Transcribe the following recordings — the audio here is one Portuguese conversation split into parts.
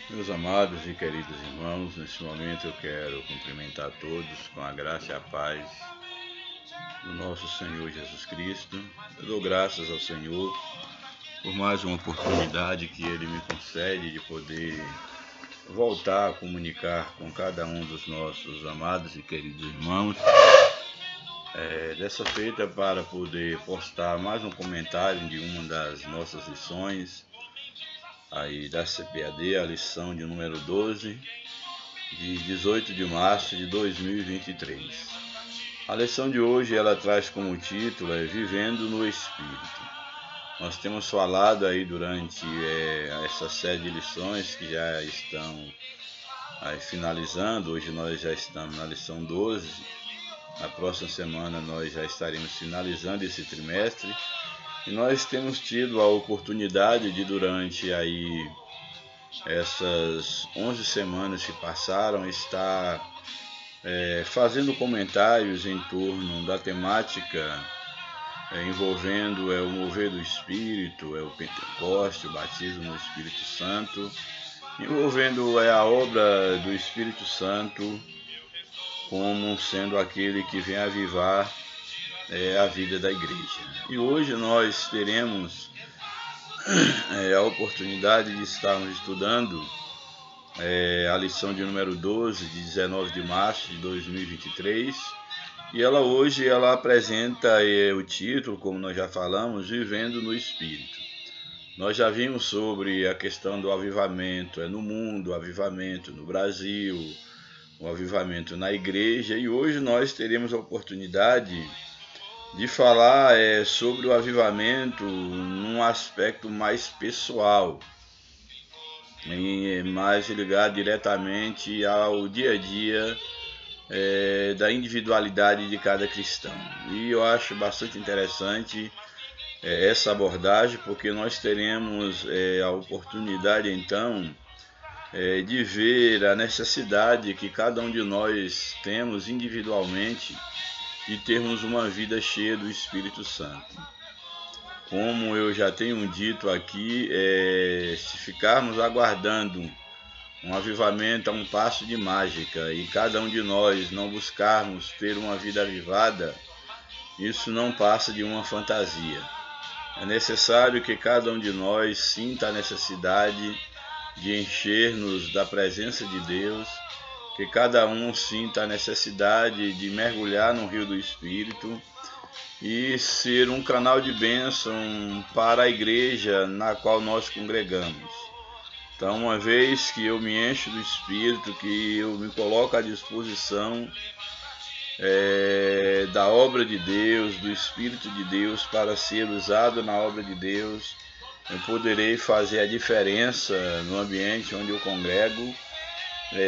Meus amados e queridos irmãos, nesse momento eu quero cumprimentar todos com a graça e a paz do nosso Senhor Jesus Cristo. Eu dou graças ao Senhor por mais uma oportunidade que Ele me concede de poder voltar a comunicar com cada um dos nossos amados e queridos irmãos. Dessa feita para poder postar mais um comentário de uma das nossas lições aí da CPAD, a lição de número 12, de 18 de março de 2023. A lição de hoje ela traz como título Vivendo no Espírito. Nós temos falado aí durante essa série de lições que já estão finalizando. Hoje nós já estamos na lição 12. Na próxima semana nós já estaremos finalizando esse trimestre. E nós temos tido a oportunidade de, durante aí essas 11 semanas que passaram, estar fazendo comentários em torno da temática envolvendo o mover do Espírito, o Pentecoste, o batismo no Espírito Santo, envolvendo a obra do Espírito Santo como sendo aquele que vem avivar a vida da igreja. E hoje nós teremos a oportunidade de estarmos estudando a lição de número 12, de 19 de março de 2023, e ela hoje apresenta o título, como nós já falamos, Vivendo no Espírito. Nós já vimos sobre a questão do avivamento no mundo, o avivamento no Brasil, o avivamento na igreja, e hoje nós teremos a oportunidade de falar sobre o avivamento num aspecto mais pessoal, e mais ligado diretamente ao dia a dia da individualidade de cada cristão. E eu acho bastante interessante essa abordagem, porque nós teremos a oportunidade então de ver a necessidade que cada um de nós temos individualmente de termos uma vida cheia do Espírito Santo. Como eu já tenho dito aqui, se ficarmos aguardando um avivamento a um passo de mágica e cada um de nós não buscarmos ter uma vida avivada, isso não passa de uma fantasia. É necessário que cada um de nós sinta a necessidade de encher-nos da presença de Deus, que cada um sinta a necessidade de mergulhar no rio do Espírito e ser um canal de bênção para a igreja na qual nós congregamos. Então, uma vez que eu me encho do Espírito, que eu me coloco à disposição da obra de Deus, do Espírito de Deus para ser usado na obra de Deus, eu poderei fazer a diferença no ambiente onde eu congrego,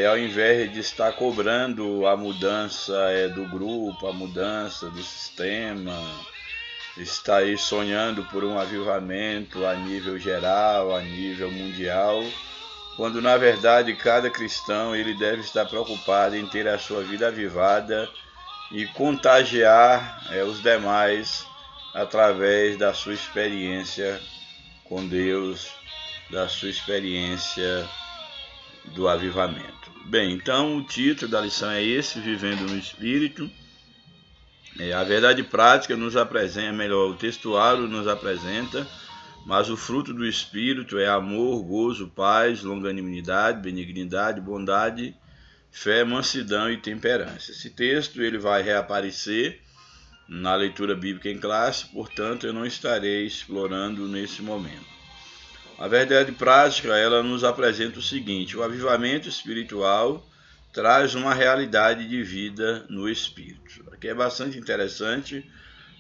ao invés de estar cobrando a mudança do grupo, a mudança do sistema, estar aí sonhando por um avivamento a nível geral, a nível mundial, quando na verdade cada cristão ele deve estar preocupado em ter a sua vida avivada e contagiar os demais através da sua experiência com Deus, da sua experiência do avivamento. Bem, então o título da lição é esse, Vivendo no Espírito. A verdade prática nos apresenta, melhor, o textuário nos apresenta, mas o fruto do Espírito é amor, gozo, paz, longanimidade, benignidade, bondade, fé, mansidão e temperança. Esse texto ele vai reaparecer na leitura bíblica em classe, portanto eu não estarei explorando nesse momento. A verdade prática, ela nos apresenta o seguinte: o avivamento espiritual traz uma realidade de vida no Espírito. Aqui é bastante interessante,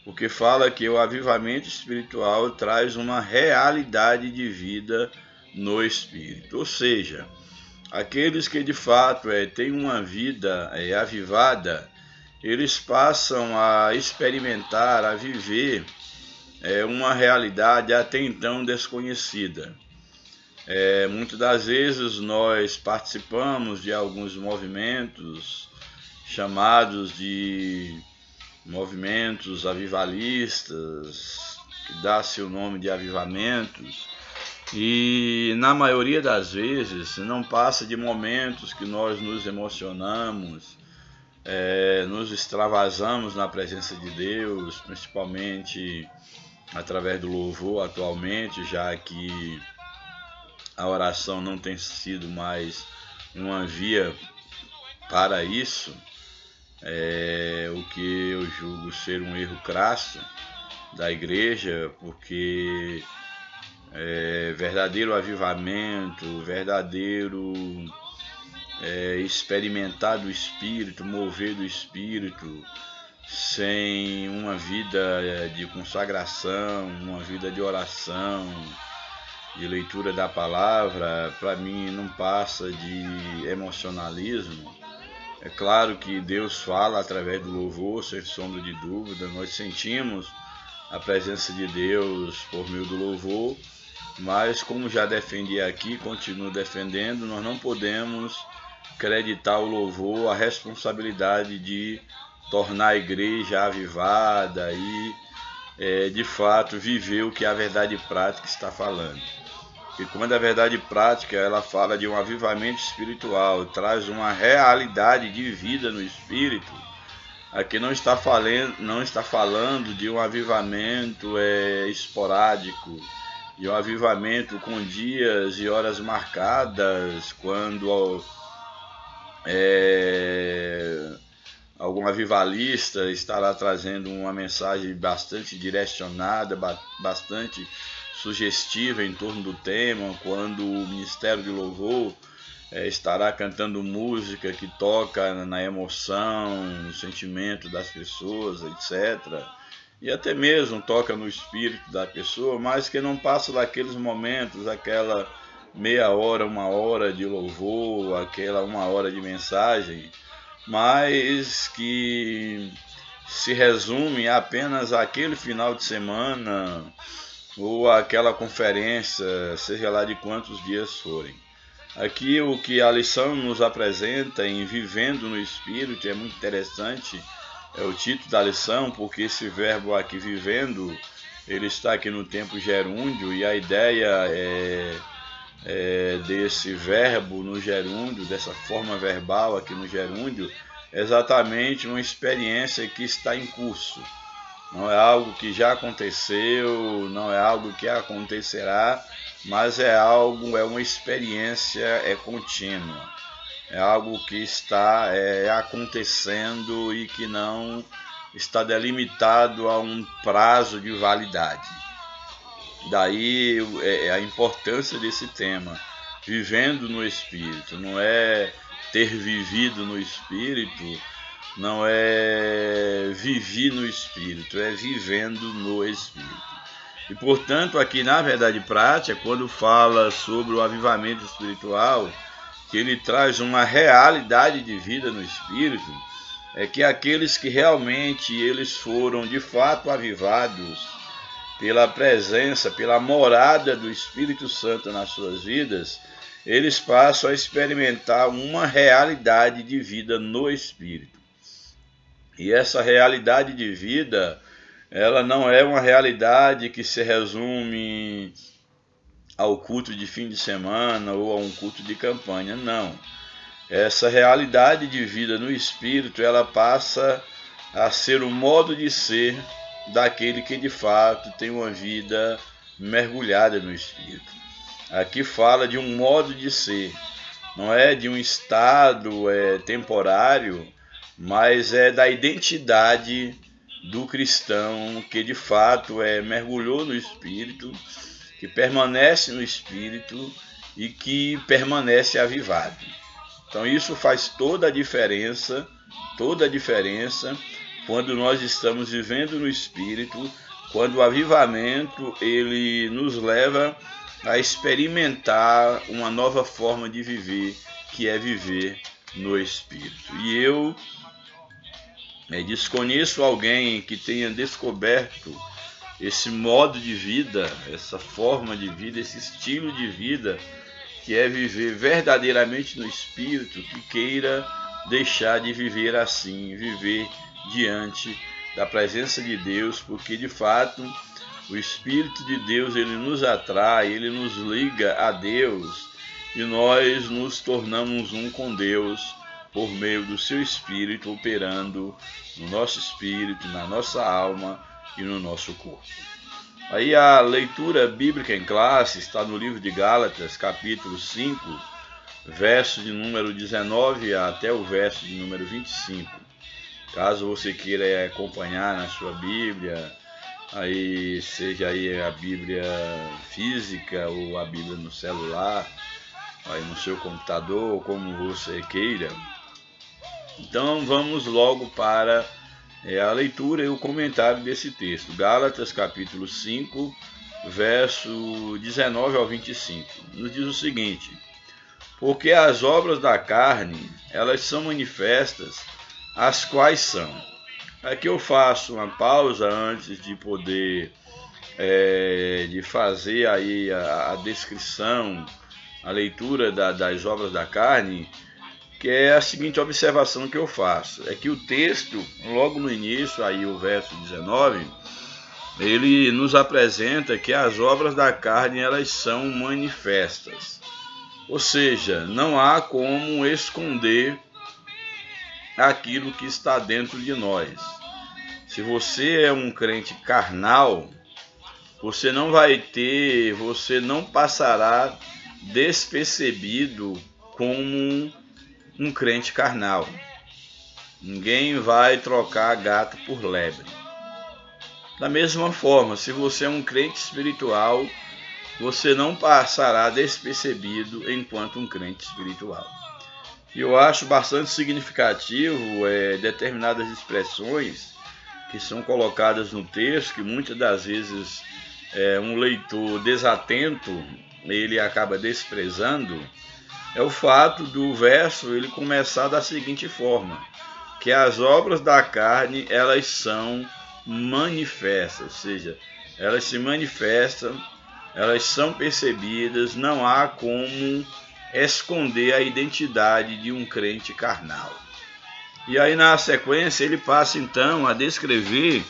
porque fala que o avivamento espiritual traz uma realidade de vida no Espírito. Ou seja, aqueles que de fato têm uma vida avivada, eles passam a experimentar, a viver uma realidade até então desconhecida. Muitas das vezes nós participamos de alguns movimentos chamados de movimentos avivalistas, que dá-se o nome de avivamentos, E na maioria das vezes não passa de momentos que nós nos emocionamos, nos extravasamos na presença de Deus, principalmente através do louvor atualmente, já que a oração não tem sido mais uma via para isso, o que eu julgo ser um erro crasso da igreja, porque verdadeiro avivamento, verdadeiro experimentar do Espírito, mover do Espírito, sem uma vida de consagração, uma vida de oração, de leitura da palavra, para mim não passa de emocionalismo. É claro que Deus fala através do louvor, sem sombra de dúvida, nós sentimos a presença de Deus por meio do louvor, mas como já defendi aqui, continuo defendendo, nós não podemos acreditar o louvor a responsabilidade de tornar a igreja avivada e de fato viver o que a verdade prática está falando. E quando a verdade prática ela fala de um avivamento espiritual, traz uma realidade de vida no espírito, aqui não está falando de um avivamento esporádico, de um avivamento com dias e horas marcadas, quando algum avivalista estará trazendo uma mensagem bastante direcionada, bastante sugestiva em torno do tema, quando o Ministério de Louvor estará cantando música que toca na emoção, no sentimento das pessoas, etc. E até mesmo toca no espírito da pessoa, mas que não passa daqueles momentos, aquela meia hora, uma hora de louvor, aquela uma hora de mensagem, mas que se resume apenas àquele final de semana ou àquela conferência, seja lá de quantos dias forem. Aqui o que a lição nos apresenta em Vivendo no Espírito é muito interessante, é o título da lição, porque esse verbo aqui, vivendo, ele está aqui no tempo gerúndio, e a ideia desse verbo no gerúndio, dessa forma verbal aqui no gerúndio, é exatamente uma experiência que está em curso. Não é algo que já aconteceu, não é algo que acontecerá, mas é uma experiência contínua. É algo que está acontecendo e que não está delimitado a um prazo de validade. Daí a importância desse tema, vivendo no Espírito. Não é ter vivido no Espírito, não é viver no Espírito, é vivendo no Espírito. E, portanto, aqui na verdade prática, quando fala sobre o avivamento espiritual, que ele traz uma realidade de vida no Espírito, é que aqueles que realmente eles foram de fato avivados pela presença, pela morada do Espírito Santo nas suas vidas, eles passam a experimentar uma realidade de vida no Espírito. E essa realidade de vida, ela não é uma realidade que se resume ao culto de fim de semana ou a um culto de campanha, não. Essa realidade de vida no Espírito, ela passa a ser o modo de ser daquele que de fato tem uma vida mergulhada no Espírito. Aqui fala de um modo de ser, não é de um estado temporário, mas é da identidade do cristão que de fato mergulhou no Espírito, que permanece no Espírito e que permanece avivado. Então isso faz toda a diferença quando nós estamos vivendo no Espírito, quando o avivamento ele nos leva a experimentar uma nova forma de viver, que é viver no Espírito. E eu desconheço alguém que tenha descoberto esse modo de vida, essa forma de vida, esse estilo de vida, que é viver verdadeiramente no Espírito, que queira deixar de viver assim, viver diante da presença de Deus, porque de fato O Espírito de Deus, ele nos atrai, ele nos liga a Deus e nós nos tornamos um com Deus por meio do seu Espírito operando no nosso espírito, na nossa alma e no nosso corpo. Aí a leitura bíblica em classe está no livro de Gálatas, capítulo 5, verso de número 19 até o verso de número 25. Caso você queira acompanhar na sua Bíblia, aí seja aí a Bíblia física ou a Bíblia no celular, aí no seu computador, como você queira. Então vamos logo para a leitura e o comentário desse texto. Gálatas capítulo 5, verso 19 ao 25. Nos diz o seguinte: porque as obras da carne, elas são manifestas, as quais são. Aqui eu faço uma pausa antes de poder de fazer aí a descrição, a leitura das obras da carne, que é a seguinte observação que eu faço. É que o texto, logo no início, aí o verso 19, ele nos apresenta que as obras da carne, elas são manifestas. Ou seja, não há como esconder aquilo que está dentro de nós. Se você é um crente carnal, você não passará despercebido como um crente carnal. Ninguém vai trocar gato por lebre. Da mesma forma, se você é um crente espiritual, você não passará despercebido enquanto um crente espiritual. E eu acho bastante significativo determinadas expressões que são colocadas no texto, que muitas das vezes um leitor desatento, ele acaba desprezando. É o fato do verso ele começar da seguinte forma: que as obras da carne, elas são manifestas, ou seja, elas se manifestam, elas são percebidas, não há como esconder a identidade de um crente carnal. E aí na sequência ele passa então a descrever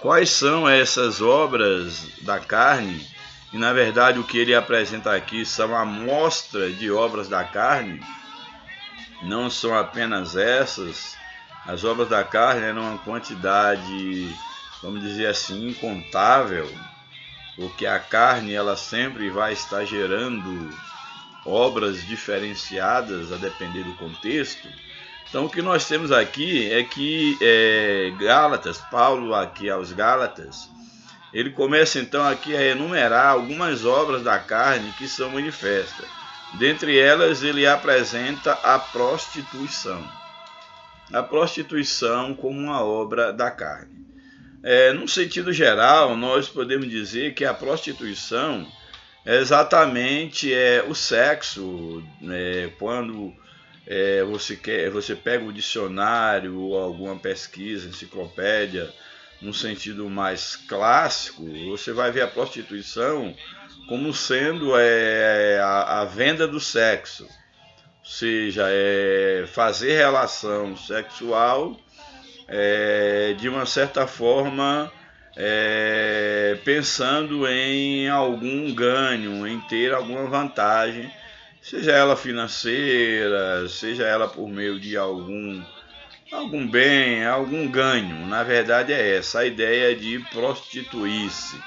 quais são essas obras da carne. E na verdade o que ele apresenta aqui são amostras de obras da carne. Não são apenas essas. As obras da carne eram uma quantidade, vamos dizer assim, incontável, porque a carne ela sempre vai estar gerando obras diferenciadas a depender do contexto. Então o que nós temos aqui é que Gálatas, Paulo aqui aos Gálatas, ele começa então aqui a enumerar algumas obras da carne que são manifestas. Dentre elas ele apresenta a prostituição. A prostituição como uma obra da carne. Num sentido geral, nós podemos dizer que a prostituição é exatamente o sexo, quando você pega o dicionário ou alguma pesquisa, enciclopédia, num sentido mais clássico, você vai ver a prostituição como sendo a venda do sexo, ou seja, fazer relação sexual de uma certa forma pensando em algum ganho, em ter alguma vantagem, seja ela financeira, seja ela por meio de algum bem, algum ganho. Na verdade é essa a ideia de prostituir-se,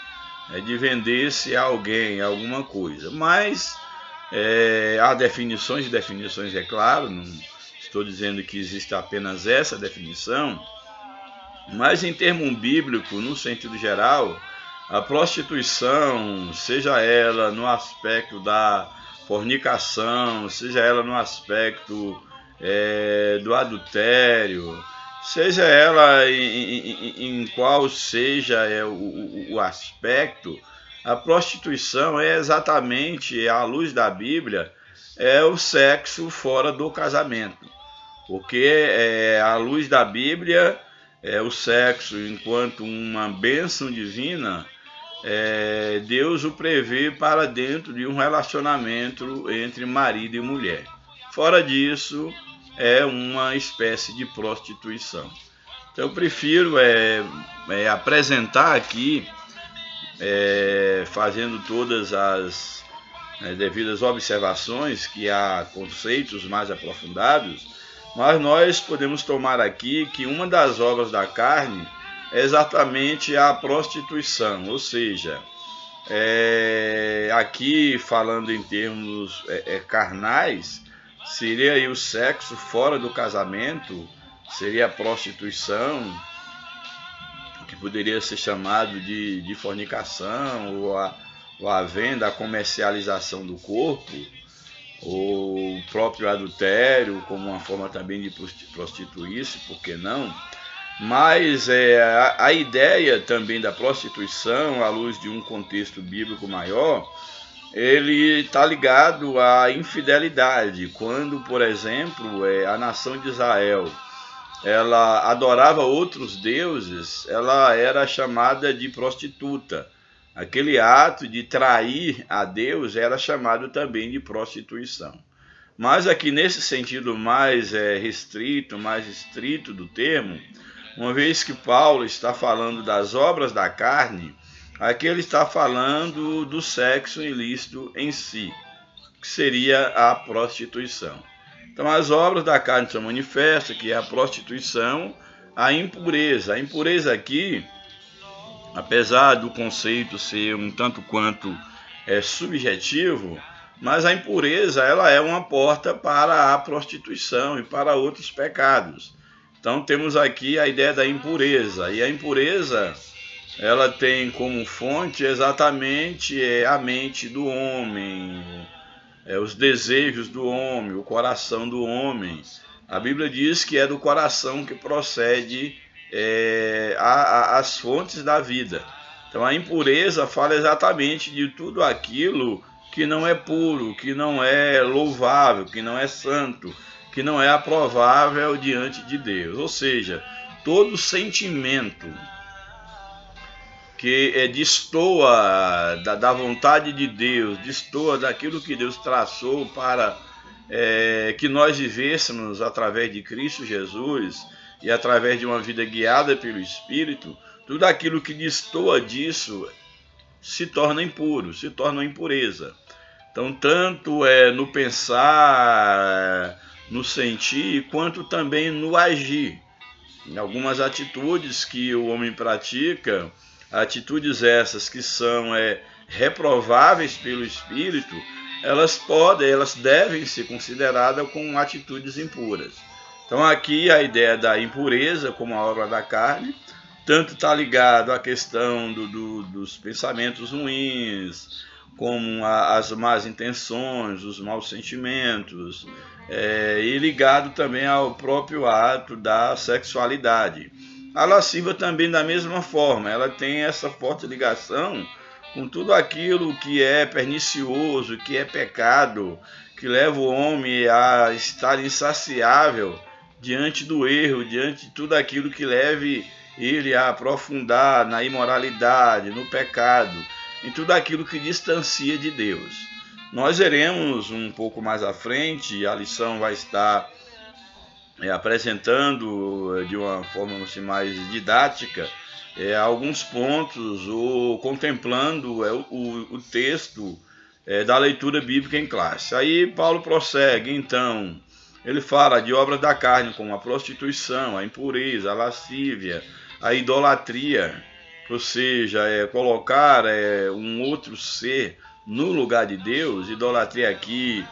de vender-se a alguém, alguma coisa. Mas há definições, é claro, não estou dizendo que existe apenas essa definição, mas em termo bíblico, no sentido geral, a prostituição, seja ela no aspecto da fornicação, seja ela no aspecto do adultério, seja ela em qual seja o aspecto, a prostituição é exatamente, à luz da Bíblia, o sexo fora do casamento. Porque à luz da Bíblia, o sexo enquanto uma bênção divina, Deus o prevê para dentro de um relacionamento entre marido e mulher. Fora disso, é uma espécie de prostituição. Então eu prefiro apresentar aqui fazendo todas as devidas observações, que há conceitos mais aprofundados, mas nós podemos tomar aqui que uma das obras da carne é exatamente a prostituição, ou seja, aqui falando em termos carnais, seria aí o sexo fora do casamento, seria a prostituição, que poderia ser chamado de fornicação, ou a venda, a comercialização do corpo, ou o próprio adultério, como uma forma também de prostituir-se, por que não? Mas a ideia também da prostituição, à luz de um contexto bíblico maior, ele está ligado à infidelidade. Quando, por exemplo, a nação de Israel ela adorava outros deuses, ela era chamada de prostituta. Aquele ato de trair a Deus era chamado também de prostituição. Mas aqui nesse sentido mais restrito, mais estrito do termo, uma vez que Paulo está falando das obras da carne, aqui ele está falando do sexo ilícito em si, que seria a prostituição. Então as obras da carne são manifestas, que é a prostituição, a impureza. A impureza aqui, apesar do conceito ser um tanto quanto subjetivo, mas a impureza ela é uma porta para a prostituição e para outros pecados. Então temos aqui a ideia da impureza, e a impureza ela tem como fonte exatamente a mente do homem, os desejos do homem, o coração do homem. A Bíblia diz que é do coração que procede as fontes da vida. Então a impureza fala exatamente de tudo aquilo que não é puro, que não é louvável, que não é santo, que não é aprovável diante de Deus. Ou seja, todo sentimento que destoa da vontade de Deus, destoa daquilo que Deus traçou para que nós vivêssemos através de Cristo Jesus e através de uma vida guiada pelo Espírito, tudo aquilo que destoa disso se torna impuro, se torna impureza. Então, tanto no pensar, no sentir, quanto também no agir. Em algumas atitudes que o homem pratica, atitudes essas que são reprováveis pelo Espírito, elas devem ser consideradas como atitudes impuras. Então aqui a ideia da impureza como a obra da carne, tanto está ligado à questão dos pensamentos ruins, como as más intenções, os maus sentimentos, e ligado também ao próprio ato da sexualidade. A lasciva também da mesma forma, ela tem essa forte ligação com tudo aquilo que é pernicioso, que é pecado, que leva o homem a estar insaciável diante do erro, diante de tudo aquilo que leve ele a aprofundar na imoralidade, no pecado, em tudo aquilo que distancia de Deus. Nós veremos um pouco mais à frente, a lição vai estar apresentando de uma forma assim, mais didática alguns pontos, ou contemplando o texto da leitura bíblica em classe. Aí Paulo prossegue, então, ele fala de obras da carne, como a prostituição, a impureza, a lascívia, a idolatria, ou seja, colocar um outro ser no lugar de Deus. Idolatria aqui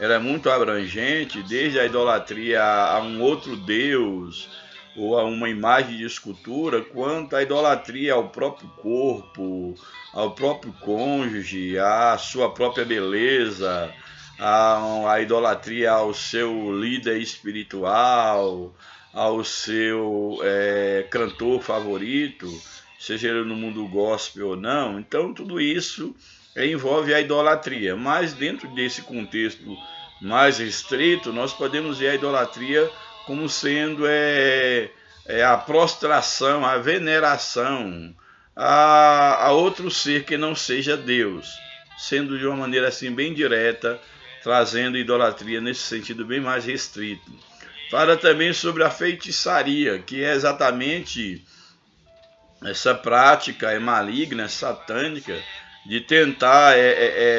ela é muito abrangente, desde a idolatria a um outro Deus, ou a uma imagem de escultura, quanto a idolatria ao próprio corpo, ao próprio cônjuge, à sua própria beleza, a idolatria ao seu líder espiritual, ao seu cantor favorito, seja ele no mundo gospel ou não. Então tudo isso envolve a idolatria, mas dentro desse contexto mais restrito, nós podemos ver a idolatria como sendo a prostração, a veneração a outro ser que não seja Deus, sendo de uma maneira assim bem direta, trazendo idolatria nesse sentido bem mais restrito. Fala também sobre a feitiçaria, que é exatamente essa prática é maligna, é satânica, de tentar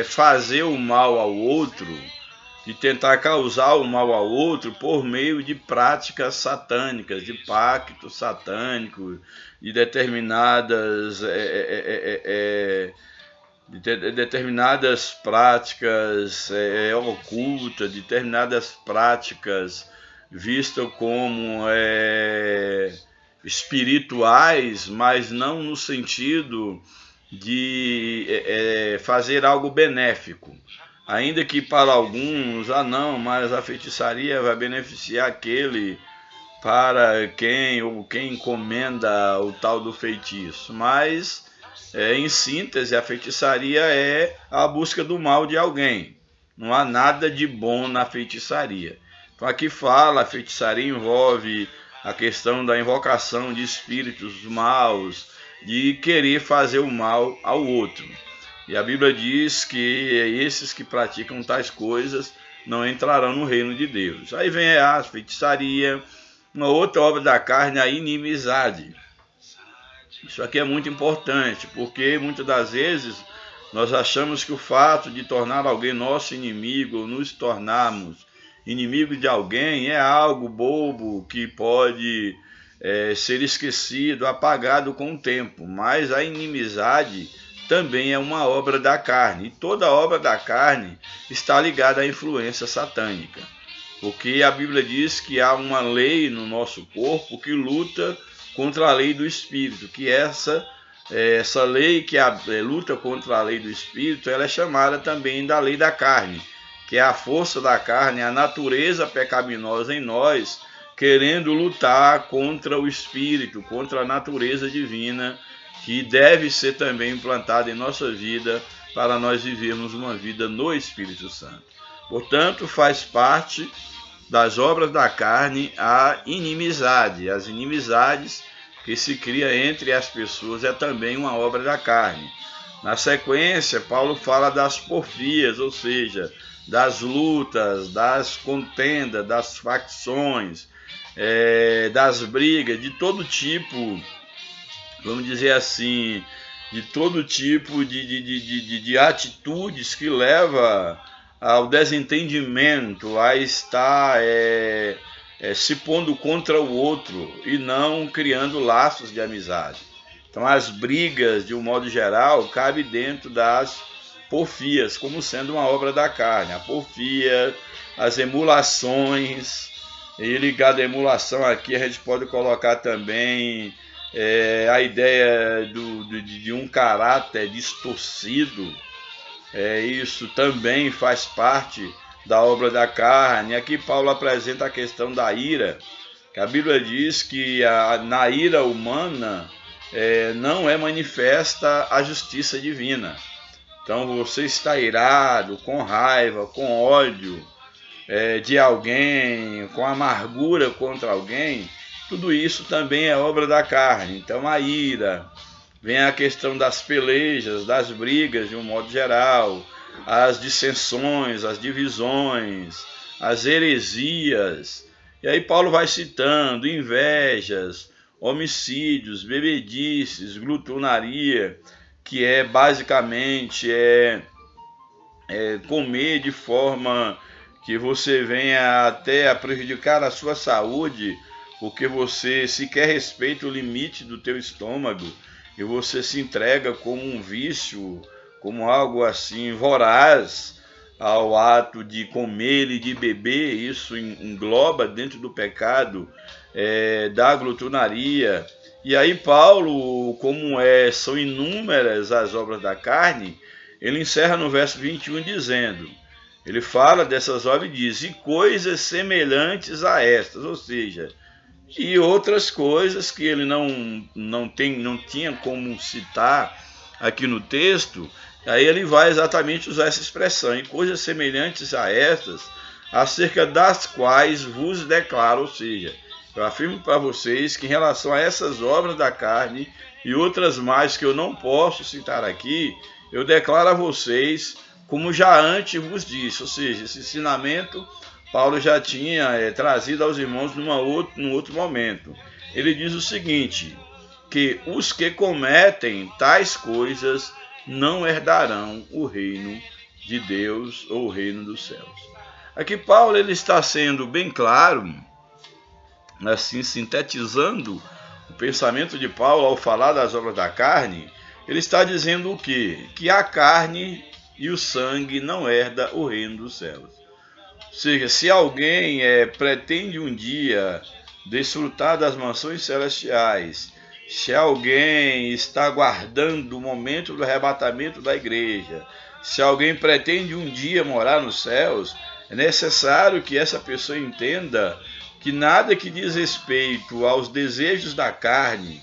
fazer o mal ao outro, de tentar causar o mal ao outro por meio de práticas satânicas, de pactos satânicos, de determinadas práticas ocultas, determinadas práticas vistas como espirituais, mas não no sentido de fazer algo benéfico. Ainda que para alguns, não, mas a feitiçaria vai beneficiar aquele para quem encomenda o tal do feitiço. Mas, em síntese, a feitiçaria é a busca do mal de alguém. Não há nada de bom na feitiçaria. Então aqui fala, a feitiçaria envolve a questão da invocação de espíritos maus, de querer fazer o mal ao outro. E a Bíblia diz que esses que praticam tais coisas não entrarão no reino de Deus. Aí vem a feitiçaria, uma outra obra da carne, a inimizade. Isso aqui é muito importante, porque muitas das vezes nós achamos que o fato de tornar alguém nosso inimigo, ou nos tornarmos inimigo de alguém, é algo bobo que pode ser esquecido, apagado com o tempo. Mas a inimizade também é uma obra da carne, e toda obra da carne está ligada à influência satânica, porque a Bíblia diz que há uma lei no nosso corpo que luta contra a lei do Espírito, que essa lei que luta contra a lei do Espírito, ela é chamada também da lei da carne, que é a força da carne, a natureza pecaminosa em nós, querendo lutar contra o Espírito, contra a natureza divina, que deve ser também implantada em nossa vida para nós vivermos uma vida no Espírito Santo. Portanto, faz parte das obras da carne a inimizade. As inimizades que se cria entre as pessoas é também uma obra da carne. Na sequência, Paulo fala das porfias, ou seja, das lutas, das contendas, das facções, das brigas, de todo tipo, vamos dizer assim, de todo tipo de atitudes que leva ao desentendimento, a estar se pondo contra o outro e não criando laços de amizade. Então as brigas, de um modo geral, cabem dentro das porfias, como sendo uma obra da carne. A porfia, as emulações, e ligado à emulação aqui a gente pode colocar também a ideia de um caráter distorcido. Isso também faz parte da obra da carne. Aqui Paulo apresenta a questão da ira, que a Bíblia diz que na ira humana não é manifesta a justiça divina. Então você está irado, com raiva, com ódio de alguém, com amargura contra alguém, tudo isso também é obra da carne. Então a ira, vem a questão das pelejas, das brigas de um modo geral, as dissensões, as divisões, as heresias. E aí Paulo vai citando invejas, homicídios, bebedices, glutonaria, que é basicamente comer de forma que você venha até a prejudicar a sua saúde, porque você sequer respeita o limite do teu estômago e você se entrega como um vício, como algo assim voraz ao ato de comer e de beber. Isso engloba dentro do pecado da glutonaria. E aí Paulo, como são inúmeras as obras da carne, ele encerra no verso 21 dizendo, ele fala dessas obras e diz, e coisas semelhantes a estas, ou seja, e outras coisas que ele não tinha como citar aqui no texto. Aí ele vai exatamente usar essa expressão, e coisas semelhantes a estas, acerca das quais vos declaro, ou seja, eu afirmo para vocês que em relação a essas obras da carne e outras mais que eu não posso citar aqui, eu declaro a vocês como já antes vos disse, ou seja, esse ensinamento Paulo já tinha trazido aos irmãos num outro momento. Ele diz o seguinte, que os que cometem tais coisas não herdarão o reino de Deus ou o reino dos céus. Aqui Paulo ele está sendo bem claro, assim sintetizando o pensamento de Paulo ao falar das obras da carne. Ele está dizendo o quê? Que a carne e o sangue não herda o reino dos céus. Ou seja, se alguém pretende um dia desfrutar das mansões celestiais, se alguém está aguardando o momento do arrebatamento da igreja, se alguém pretende um dia morar nos céus, é necessário que essa pessoa entenda que nada que diz respeito aos desejos da carne,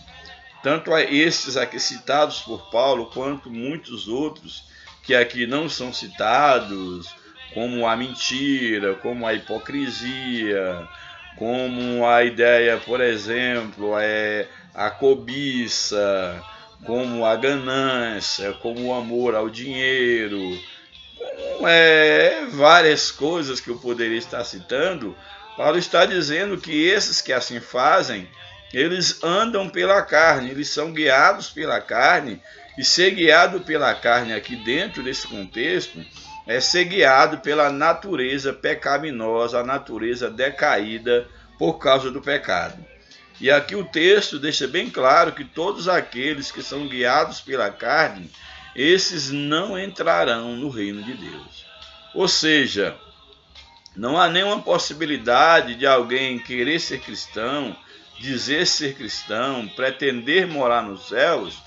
tanto a estes aqui citados por Paulo, quanto muitos outros que aqui não são citados, como a mentira, como a hipocrisia, como a ideia, por exemplo, a cobiça, como a ganância, como o amor ao dinheiro, como várias coisas que eu poderia estar citando. Paulo está dizendo que esses que assim fazem, eles andam pela carne, eles são guiados pela carne, e ser guiado pela carne aqui dentro desse contexto é ser guiado pela natureza pecaminosa, a natureza decaída por causa do pecado. E aqui o texto deixa bem claro que todos aqueles que são guiados pela carne, esses não entrarão no reino de Deus. Ou seja, não há nenhuma possibilidade de alguém querer ser cristão, dizer ser cristão, pretender morar nos céus,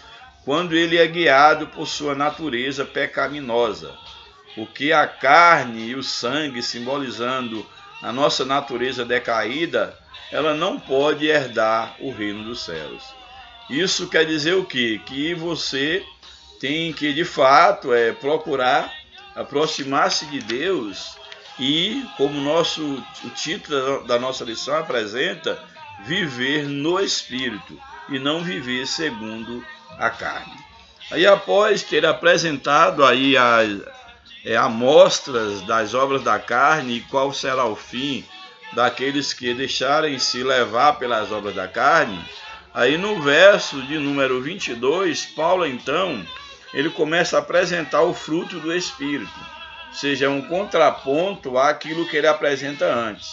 quando ele é guiado por sua natureza pecaminosa. Porque a carne e o sangue, simbolizando a nossa natureza decaída, ela não pode herdar o reino dos céus. Isso quer dizer o quê? Que você tem que, de fato, procurar aproximar-se de Deus e, como o título da nossa lição apresenta, viver no Espírito e não viver segundo a carne. Aí, após ter apresentado aí amostras das obras da carne e qual será o fim daqueles que deixarem se levar pelas obras da carne, aí no verso de número 22, Paulo então, ele começa a apresentar o fruto do Espírito, ou seja, um contraponto àquilo que ele apresenta antes.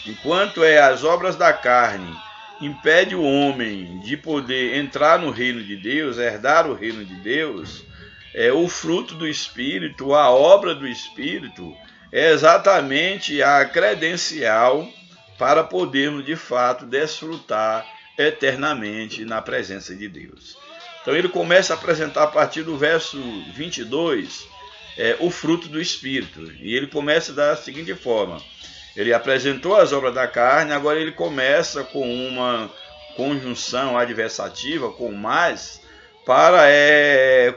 Enquanto as obras da carne impede o homem de poder entrar no reino de Deus, herdar o reino de Deus, o fruto do Espírito, a obra do Espírito, é exatamente a credencial para podermos de fato desfrutar eternamente na presença de Deus. Então ele começa a apresentar a partir do verso 22 o fruto do Espírito, e ele começa da seguinte forma: ele apresentou as obras da carne, agora ele começa com uma conjunção adversativa, com mais, para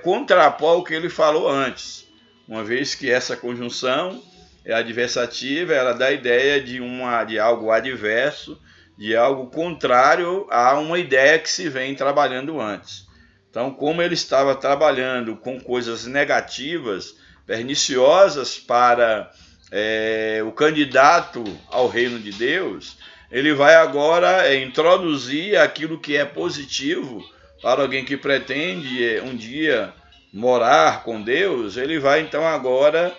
contrapor o que ele falou antes, uma vez que essa conjunção adversativa, ela dá a ideia de algo adverso, de algo contrário a uma ideia que se vem trabalhando antes. Então, como ele estava trabalhando com coisas negativas, perniciosas para o candidato ao reino de Deus, ele vai agora introduzir aquilo que é positivo para alguém que pretende um dia morar com Deus. Ele vai então agora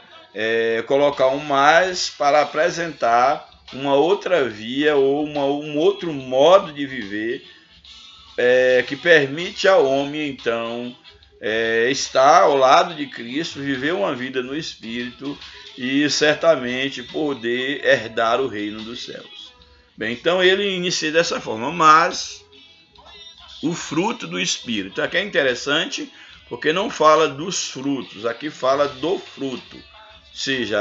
colocar um mais para apresentar uma outra via ou um outro modo de viver que permite ao homem então estar ao lado de Cristo, viver uma vida no Espírito e certamente poder herdar o reino dos céus. Bem, então ele inicia dessa forma, mas o fruto do Espírito. Aqui é interessante porque não fala dos frutos, aqui fala do fruto. Ou seja,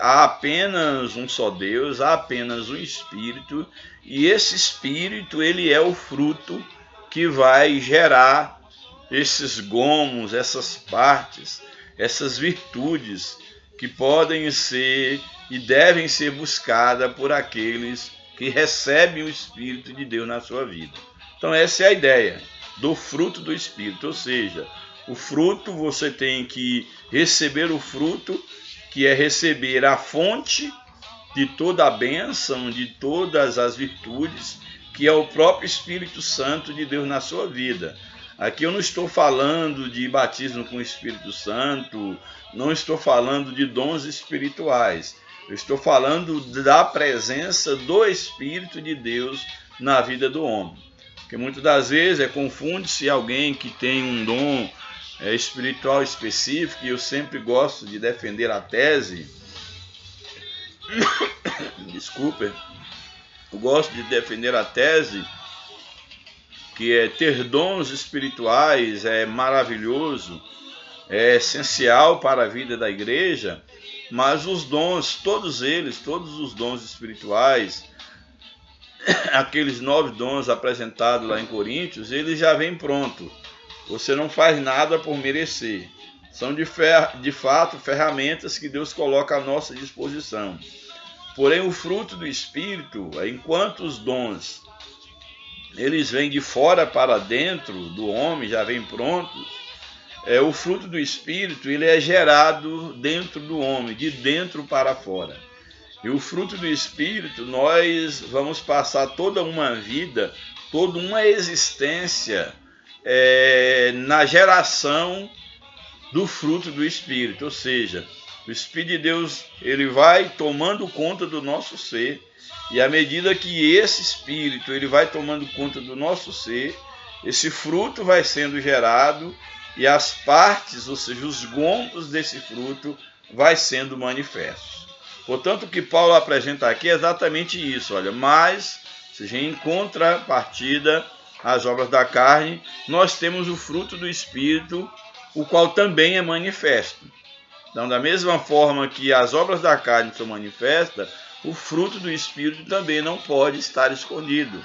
há apenas um só Deus, há apenas um Espírito, e esse Espírito ele é o fruto que vai gerar esses gomos, essas partes, essas virtudes que podem ser e devem ser buscadas por aqueles que recebem o Espírito de Deus na sua vida. Então essa é a ideia do fruto do Espírito, ou seja, o fruto, você tem que receber o fruto, que é receber a fonte de toda a bênção, de todas as virtudes, que é o próprio Espírito Santo de Deus na sua vida. Aqui eu não estou falando de batismo com o Espírito Santo, não estou falando de dons espirituais. Eu estou falando da presença do Espírito de Deus na vida do homem. Porque muitas das vezes confunde-se alguém que tem um dom espiritual específico, e eu sempre gosto de defender a tese. Desculpe. Eu gosto de defender a tese que ter dons espirituais é maravilhoso, é essencial para a vida da igreja, mas os dons, todos os dons espirituais, aqueles 9 dons apresentados lá em Coríntios, eles já vêm pronto. Você não faz nada por merecer. São de fato ferramentas que Deus coloca à nossa disposição. Porém, o fruto do Espírito, enquanto os dons eles vêm de fora para dentro do homem, já vêm prontos, o fruto do Espírito ele é gerado dentro do homem, de dentro para fora. E o fruto do Espírito, nós vamos passar toda uma vida, toda uma existência na geração do fruto do Espírito. Ou seja, o Espírito de Deus ele vai tomando conta do nosso ser, e à medida que esse Espírito ele vai tomando conta do nosso ser, esse fruto vai sendo gerado, e as partes, ou seja, os gomos desse fruto vai sendo manifestos. Portanto, o que Paulo apresenta aqui é exatamente isso. Olha, mas, seja em contrapartida às obras da carne, nós temos o fruto do Espírito, o qual também é manifesto. Então, da mesma forma que as obras da carne são manifestas, o fruto do Espírito também não pode estar escondido.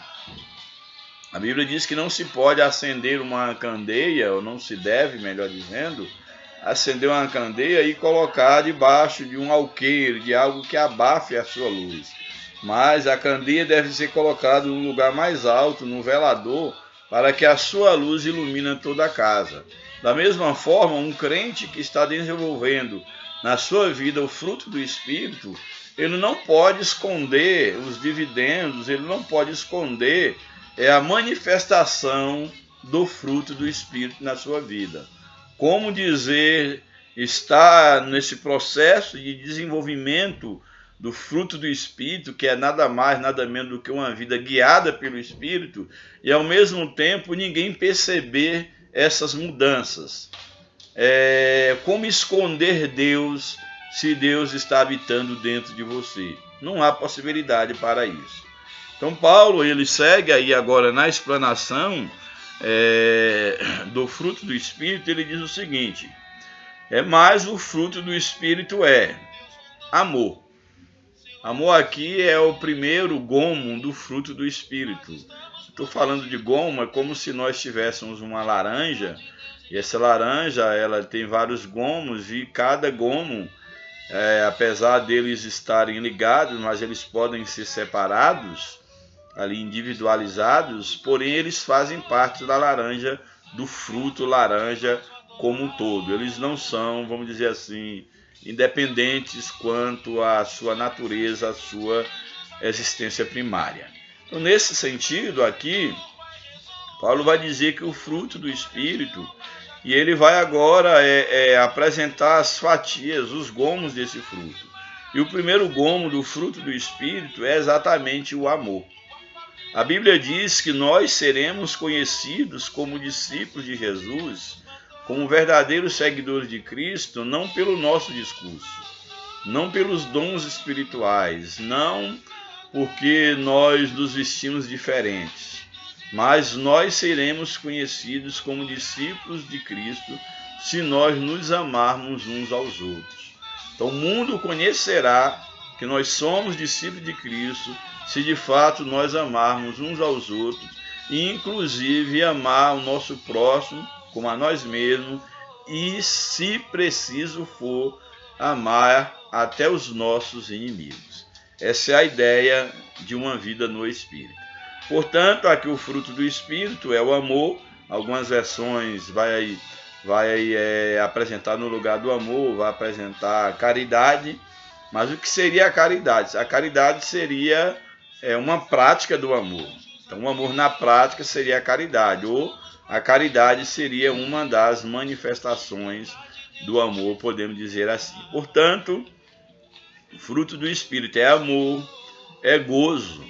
A Bíblia diz que não se pode acender uma candeia, ou não se deve, melhor dizendo, acender uma candeia e colocar debaixo de um alqueire, de algo que abafe a sua luz. Mas a candeia deve ser colocada em um lugar mais alto, no velador, para que a sua luz ilumine toda a casa. Da mesma forma, um crente que está desenvolvendo na sua vida o fruto do Espírito, ele não pode esconder os dividendos, ele não pode esconder a manifestação do fruto do Espírito na sua vida. Como dizer, está nesse processo de desenvolvimento do fruto do Espírito, que é nada mais, nada menos do que uma vida guiada pelo Espírito, e ao mesmo tempo ninguém perceber essas mudanças. Como esconder Deus se Deus está habitando dentro de você? Não há possibilidade para isso. Então Paulo ele segue aí agora na explanação do fruto do Espírito. Ele diz o seguinte: mas o fruto do Espírito é amor. Amor aqui é o primeiro gomo do fruto do Espírito. Estou falando de gomo, é como se nós tivéssemos uma laranja, e essa laranja ela tem vários gomos, e cada gomo, apesar deles estarem ligados, mas eles podem ser separados, ali individualizados, porém eles fazem parte da laranja, do fruto laranja como um todo. Eles não são, vamos dizer assim, independentes quanto à sua natureza, à sua existência primária. Então, nesse sentido aqui, Paulo vai dizer que o fruto do Espírito, e ele vai agora apresentar as fatias, os gomos desse fruto. E o primeiro gomo do fruto do Espírito é exatamente o amor. A Bíblia diz que nós seremos conhecidos como discípulos de Jesus, como verdadeiros seguidores de Cristo, não pelo nosso discurso, não pelos dons espirituais, não porque nós nos vestimos diferentes, mas nós seremos conhecidos como discípulos de Cristo se nós nos amarmos uns aos outros. Então o mundo conhecerá que nós somos discípulos de Cristo se de fato nós amarmos uns aos outros, e inclusive amar o nosso próximo como a nós mesmos, e, se preciso for, amar até os nossos inimigos. Essa é a ideia de uma vida no Espírito. Portanto, aqui o fruto do Espírito é o amor. Algumas versões vai apresentar no lugar do amor, vai apresentar a caridade. Mas o que seria a caridade? A caridade seria uma prática do amor. Então, o amor na prática seria a caridade, ou a caridade seria uma das manifestações do amor, podemos dizer assim. Portanto, o fruto do Espírito é amor, é gozo.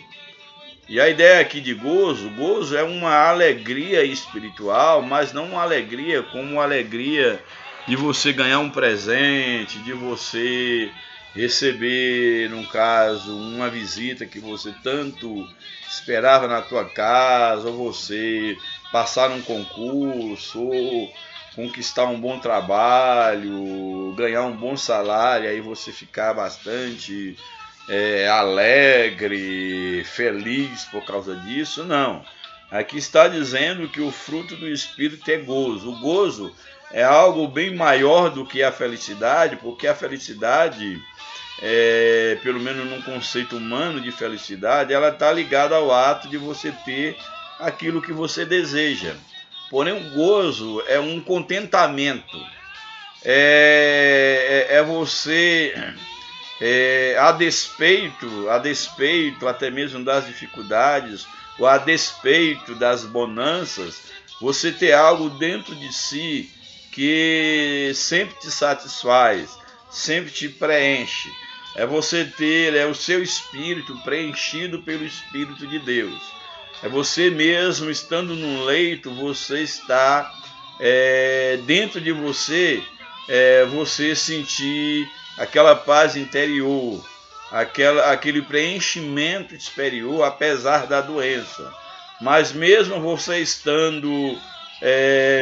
E a ideia aqui de gozo é uma alegria espiritual, mas não uma alegria como uma alegria de você ganhar um presente, de você receber, no caso, uma visita que você tanto esperava na tua casa, ou você passar um concurso, ou conquistar um bom trabalho, ganhar um bom salário, aí você ficar bastante alegre, feliz por causa disso. Não. Aqui está dizendo que o fruto do Espírito é gozo. O gozo é algo bem maior do que a felicidade, porque a felicidade, pelo menos num conceito humano de felicidade, ela está ligada ao ato de você ter aquilo que você deseja. Porém, o gozo é um contentamento. É você... a despeito até mesmo das dificuldades, ou a despeito das bonanças, você ter algo dentro de si que sempre te satisfaz, sempre te preenche. É você ter o seu espírito preenchido pelo Espírito de Deus. É você mesmo estando num leito, você está dentro de você, você sentir aquela paz interior, aquele preenchimento exterior, apesar da doença. Mas mesmo você estando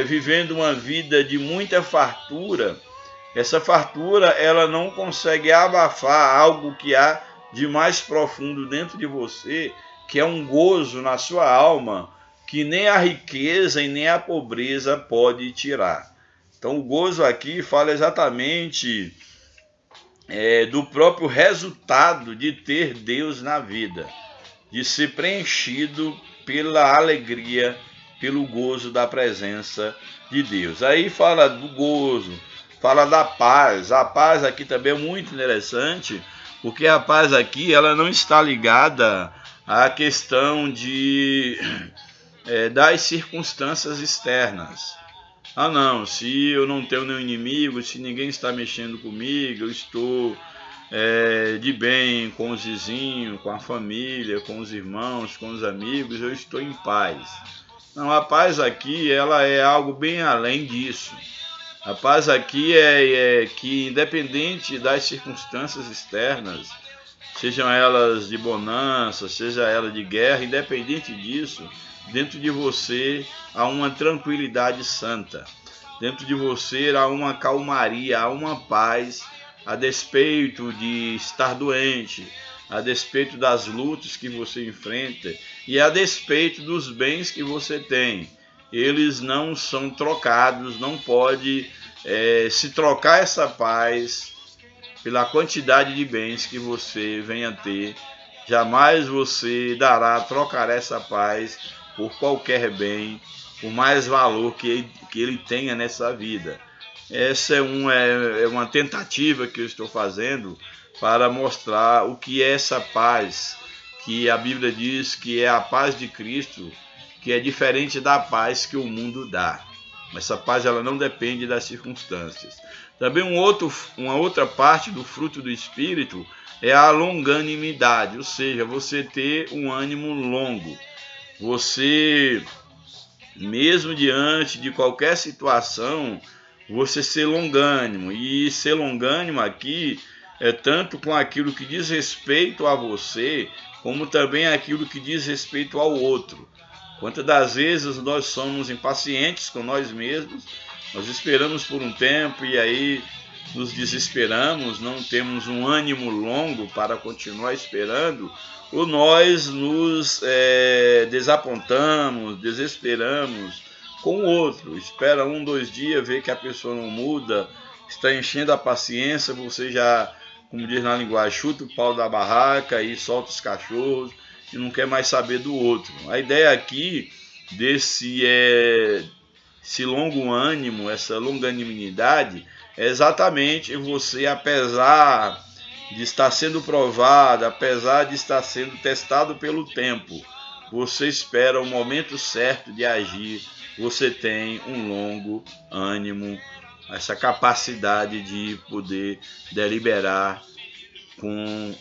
vivendo uma vida de muita fartura, essa fartura ela não consegue abafar algo que há de mais profundo dentro de você, que é um gozo na sua alma, que nem a riqueza e nem a pobreza pode tirar. Então o gozo aqui fala exatamente do próprio resultado de ter Deus na vida, de ser preenchido pela alegria, pelo gozo da presença de Deus. Aí fala do gozo, fala da paz. A paz aqui também é muito interessante, porque a paz aqui ela não está ligada à questão das circunstâncias externas. Ah não, se eu não tenho nenhum inimigo, se ninguém está mexendo comigo, eu estou de bem com os vizinhos, com a família, com os irmãos, com os amigos, eu estou em paz. Não, a paz aqui ela é algo bem além disso. A paz aqui é que, independente das circunstâncias externas, sejam elas de bonança, seja ela de guerra, independente disso, dentro de você há uma tranquilidade santa. Dentro de você há uma calmaria, há uma paz, a despeito de estar doente, a despeito das lutas que você enfrenta e a despeito dos bens que você tem. Eles não são trocados, não pode se trocar essa paz pela quantidade de bens que você venha ter. Jamais você trocará essa paz por qualquer bem, por mais valor que ele tenha nessa vida. Essa é uma tentativa que eu estou fazendo para mostrar o que é essa paz, que a Bíblia diz que é a paz de Cristo, que é diferente da paz que o mundo dá. Essa paz ela não depende das circunstâncias. Também uma outra parte do fruto do Espírito é a longanimidade, ou seja, você ter um ânimo longo. Você, mesmo diante de qualquer situação, você ser longânimo. E ser longânimo aqui é tanto com aquilo que diz respeito a você, como também aquilo que diz respeito ao outro. Quantas das vezes nós somos impacientes com nós mesmos, nós esperamos por um tempo e aí nos desesperamos, não temos um ânimo longo para continuar esperando, ou nós nos desapontamos, desesperamos com o outro. Espera 1, 2 dias, vê que a pessoa não muda, está enchendo a paciência, você já, como diz na linguagem, chuta o pau da barraca e solta os cachorros e não quer mais saber do outro. A ideia aqui desse esse longo ânimo, essa longanimidade, é exatamente você, apesar de estar sendo provado, apesar de estar sendo testado pelo tempo, você espera o momento certo de agir, você tem um longo ânimo, essa capacidade de poder deliberar com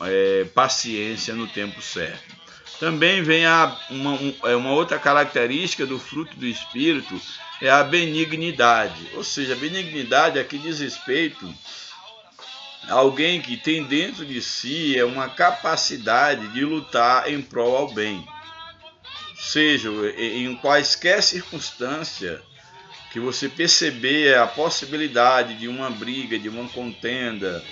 paciência no tempo certo. Também vem uma outra característica do fruto do Espírito, é a benignidade. Ou seja, a benignidade aqui diz respeito a alguém que tem dentro de si uma capacidade de lutar em prol ao bem. Seja em quaisquer circunstância que você perceber a possibilidade de uma briga, de uma contenda,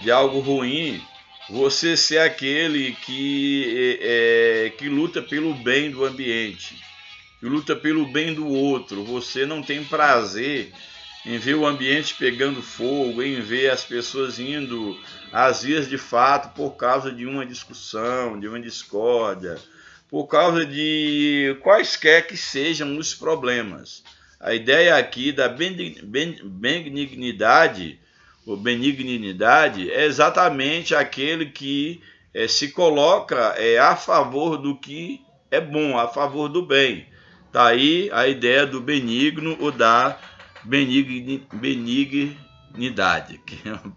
de algo ruim, você ser aquele que luta pelo bem do ambiente, que luta pelo bem do outro. Você não tem prazer em ver o ambiente pegando fogo, em ver as pessoas indo às vias de fato por causa de uma discussão, de uma discórdia, por causa de quaisquer que sejam os problemas. A ideia aqui da benignidade, ou benignidade, é exatamente aquele que se coloca a favor do que é bom, a favor do bem. Daí a ideia do benigno ou da benignidade, que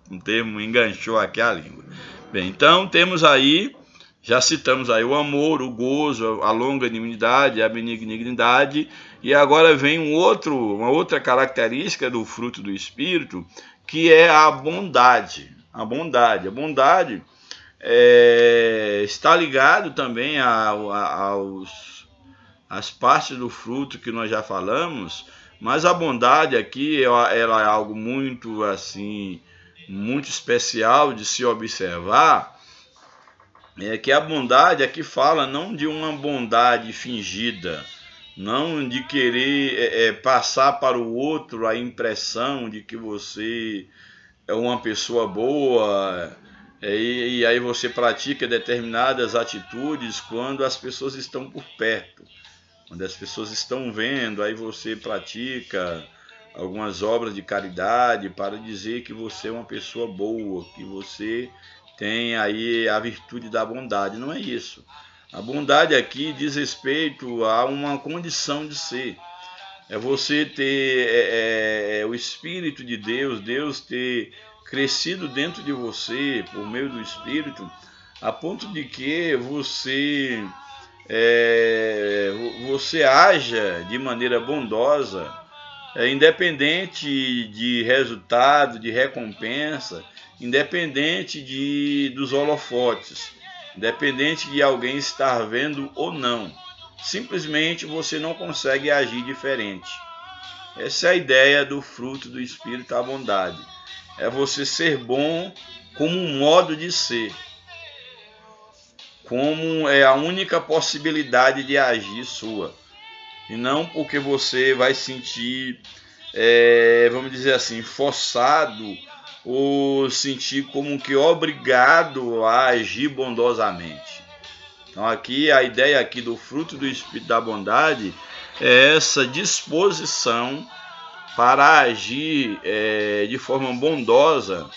um termo enganchou aqui a língua. Bem, então temos aí, já citamos aí o amor, o gozo, a longanimidade, a benignidade, e agora vem uma outra característica do fruto do Espírito, que é a bondade. A bondade está ligado também às partes do fruto que nós já falamos, mas a bondade aqui ela é algo muito assim, muito especial de se observar. É que a bondade aqui fala não de uma bondade fingida, não de querer passar para o outro a impressão de que você é uma pessoa boa, e aí você pratica determinadas atitudes quando as pessoas estão por perto, quando as pessoas estão vendo, aí você pratica algumas obras de caridade para dizer que você é uma pessoa boa, que você tem aí a virtude da bondade. Não é isso. A bondade aqui diz respeito a uma condição de ser. É você ter o Espírito de Deus, Deus ter crescido dentro de você por meio do Espírito, a ponto de que você haja de maneira bondosa, independente de resultado, de recompensa, independente dos holofotes, independente de alguém estar vendo ou não. Simplesmente você não consegue agir diferente. Essa é a ideia do fruto do Espírito, a bondade. É você ser bom como um modo de ser, como é a única possibilidade de agir sua. E não porque você vai sentir, vamos dizer assim, forçado ou sentir como que obrigado a agir bondosamente. Então aqui a ideia aqui do fruto do Espírito da bondade é essa disposição para agir de forma bondosa,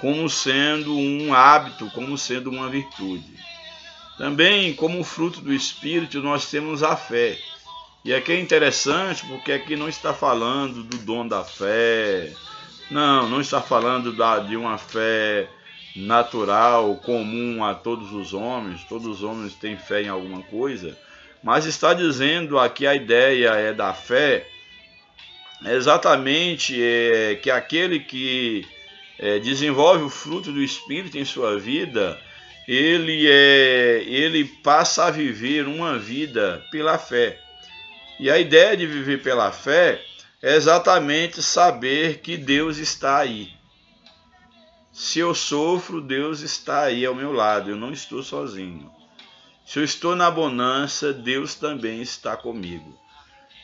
como sendo um hábito, como sendo uma virtude. Também, como fruto do Espírito, nós temos a fé. E aqui é interessante porque aqui não está falando do dom da fé, não está falando de uma fé natural, comum a todos os homens têm fé em alguma coisa, mas está dizendo aqui a ideia da fé, exatamente que aquele que desenvolve o fruto do Espírito em sua vida, ele passa a viver uma vida pela fé. E a ideia de viver pela fé é exatamente saber que Deus está aí. Se eu sofro, Deus está aí ao meu lado, eu não estou sozinho. Se eu estou na bonança, Deus também está comigo.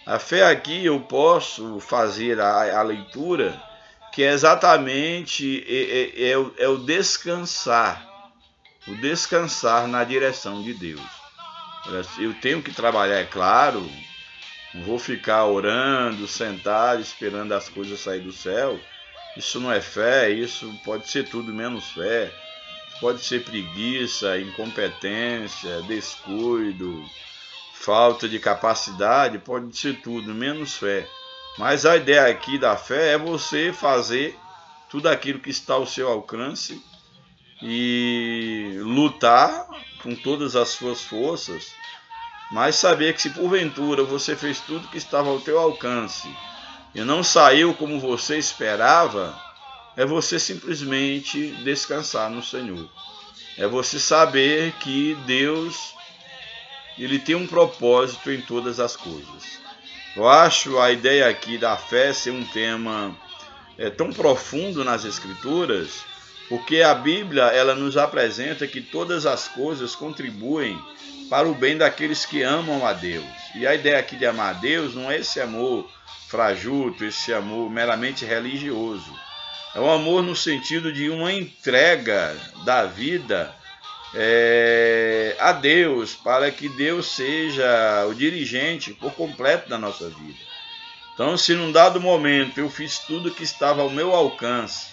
A fé aqui eu posso fazer a leitura, que é exatamente o descansar na direção de Deus. Eu tenho que trabalhar, é claro. Não vou ficar orando, sentado, esperando as coisas sair do céu. Isso não é fé, isso pode ser tudo menos fé. Pode ser preguiça, incompetência, descuido, falta de capacidade, pode ser tudo, menos fé. Mas a ideia aqui da fé é você fazer tudo aquilo que está ao seu alcance e lutar com todas as suas forças, mas saber que se porventura você fez tudo que estava ao teu alcance e não saiu como você esperava, é você simplesmente descansar no Senhor. É você saber que Deus, Ele tem um propósito em todas as coisas. Eu acho a ideia aqui da fé ser um tema tão profundo nas Escrituras, porque a Bíblia ela nos apresenta que todas as coisas contribuem para o bem daqueles que amam a Deus. E a ideia aqui de amar a Deus não é esse amor fajuto, esse amor meramente religioso. É um amor no sentido de uma entrega da vida a Deus, para que Deus seja o dirigente por completo da nossa vida. Então, se num dado momento eu fiz tudo que estava ao meu alcance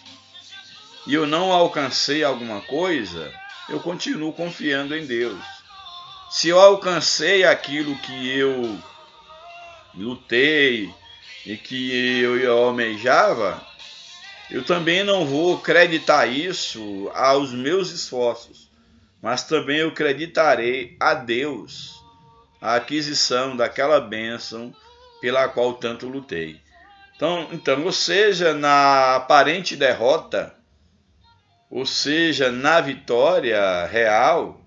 e eu não alcancei alguma coisa, eu continuo confiando em Deus. Se eu alcancei aquilo que eu lutei e que eu almejava, eu também não vou acreditar isso aos meus esforços, mas também eu acreditarei a Deus a aquisição daquela bênção pela qual tanto lutei. Então, ou seja, na aparente derrota, ou seja, na vitória real,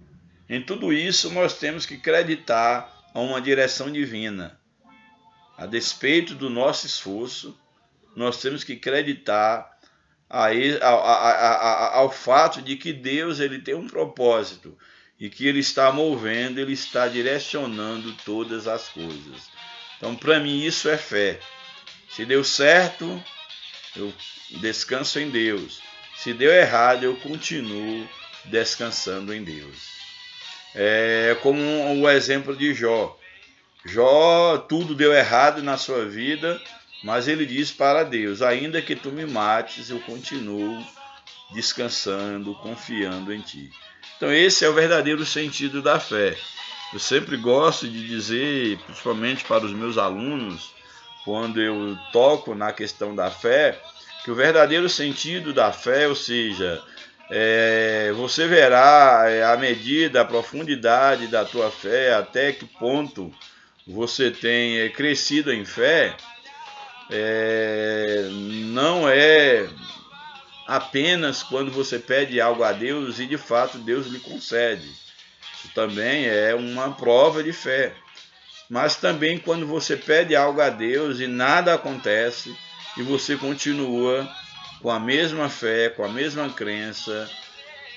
em tudo isso nós temos que acreditar a uma direção divina. A despeito do nosso esforço, nós temos que acreditar ao fato de que Deus ele tem um propósito e que Ele está movendo, Ele está direcionando todas as coisas. Então, para mim, isso é fé. Se deu certo, eu descanso em Deus. Se deu errado, eu continuo descansando em Deus. É como o exemplo de Jó. Jó, tudo deu errado na sua vida, mas ele diz para Deus: ainda que tu me mates, eu continuo descansando, confiando em ti. Então esse é o verdadeiro sentido da fé. Eu sempre gosto de dizer, principalmente para os meus alunos, quando eu toco na questão da fé, que o verdadeiro sentido da fé, ou seja, você verá a medida, a profundidade da tua fé, até que ponto você tem crescido em fé, não é apenas quando você pede algo a Deus e de fato Deus lhe concede. Isso também é uma prova de fé. Mas também quando você pede algo a Deus e nada acontece e você continua com a mesma fé, com a mesma crença,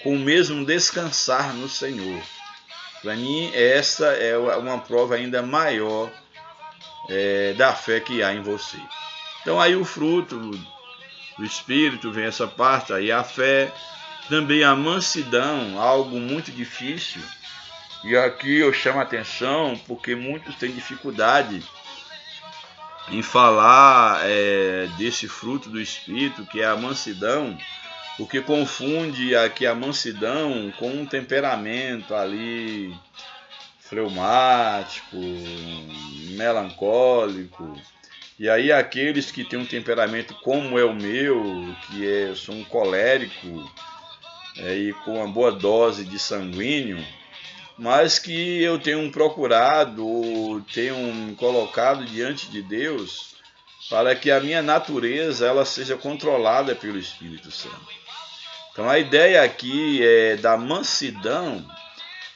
com o mesmo descansar no Senhor. Para mim, essa é uma prova ainda maior da fé que há em você. Então aí o fruto do Espírito vem essa parte, aí a fé, também a mansidão, algo muito difícil. E aqui eu chamo a atenção porque muitos têm dificuldade em falar desse fruto do Espírito, que é a mansidão, porque confunde aqui a mansidão com um temperamento ali fleumático, melancólico. E aí aqueles que têm um temperamento como é o meu, que eu sou um colérico e com uma boa dose de sanguíneo, mas que eu tenho procurado, tenho me colocado diante de Deus para que a minha natureza ela seja controlada pelo Espírito Santo. Então a ideia aqui da mansidão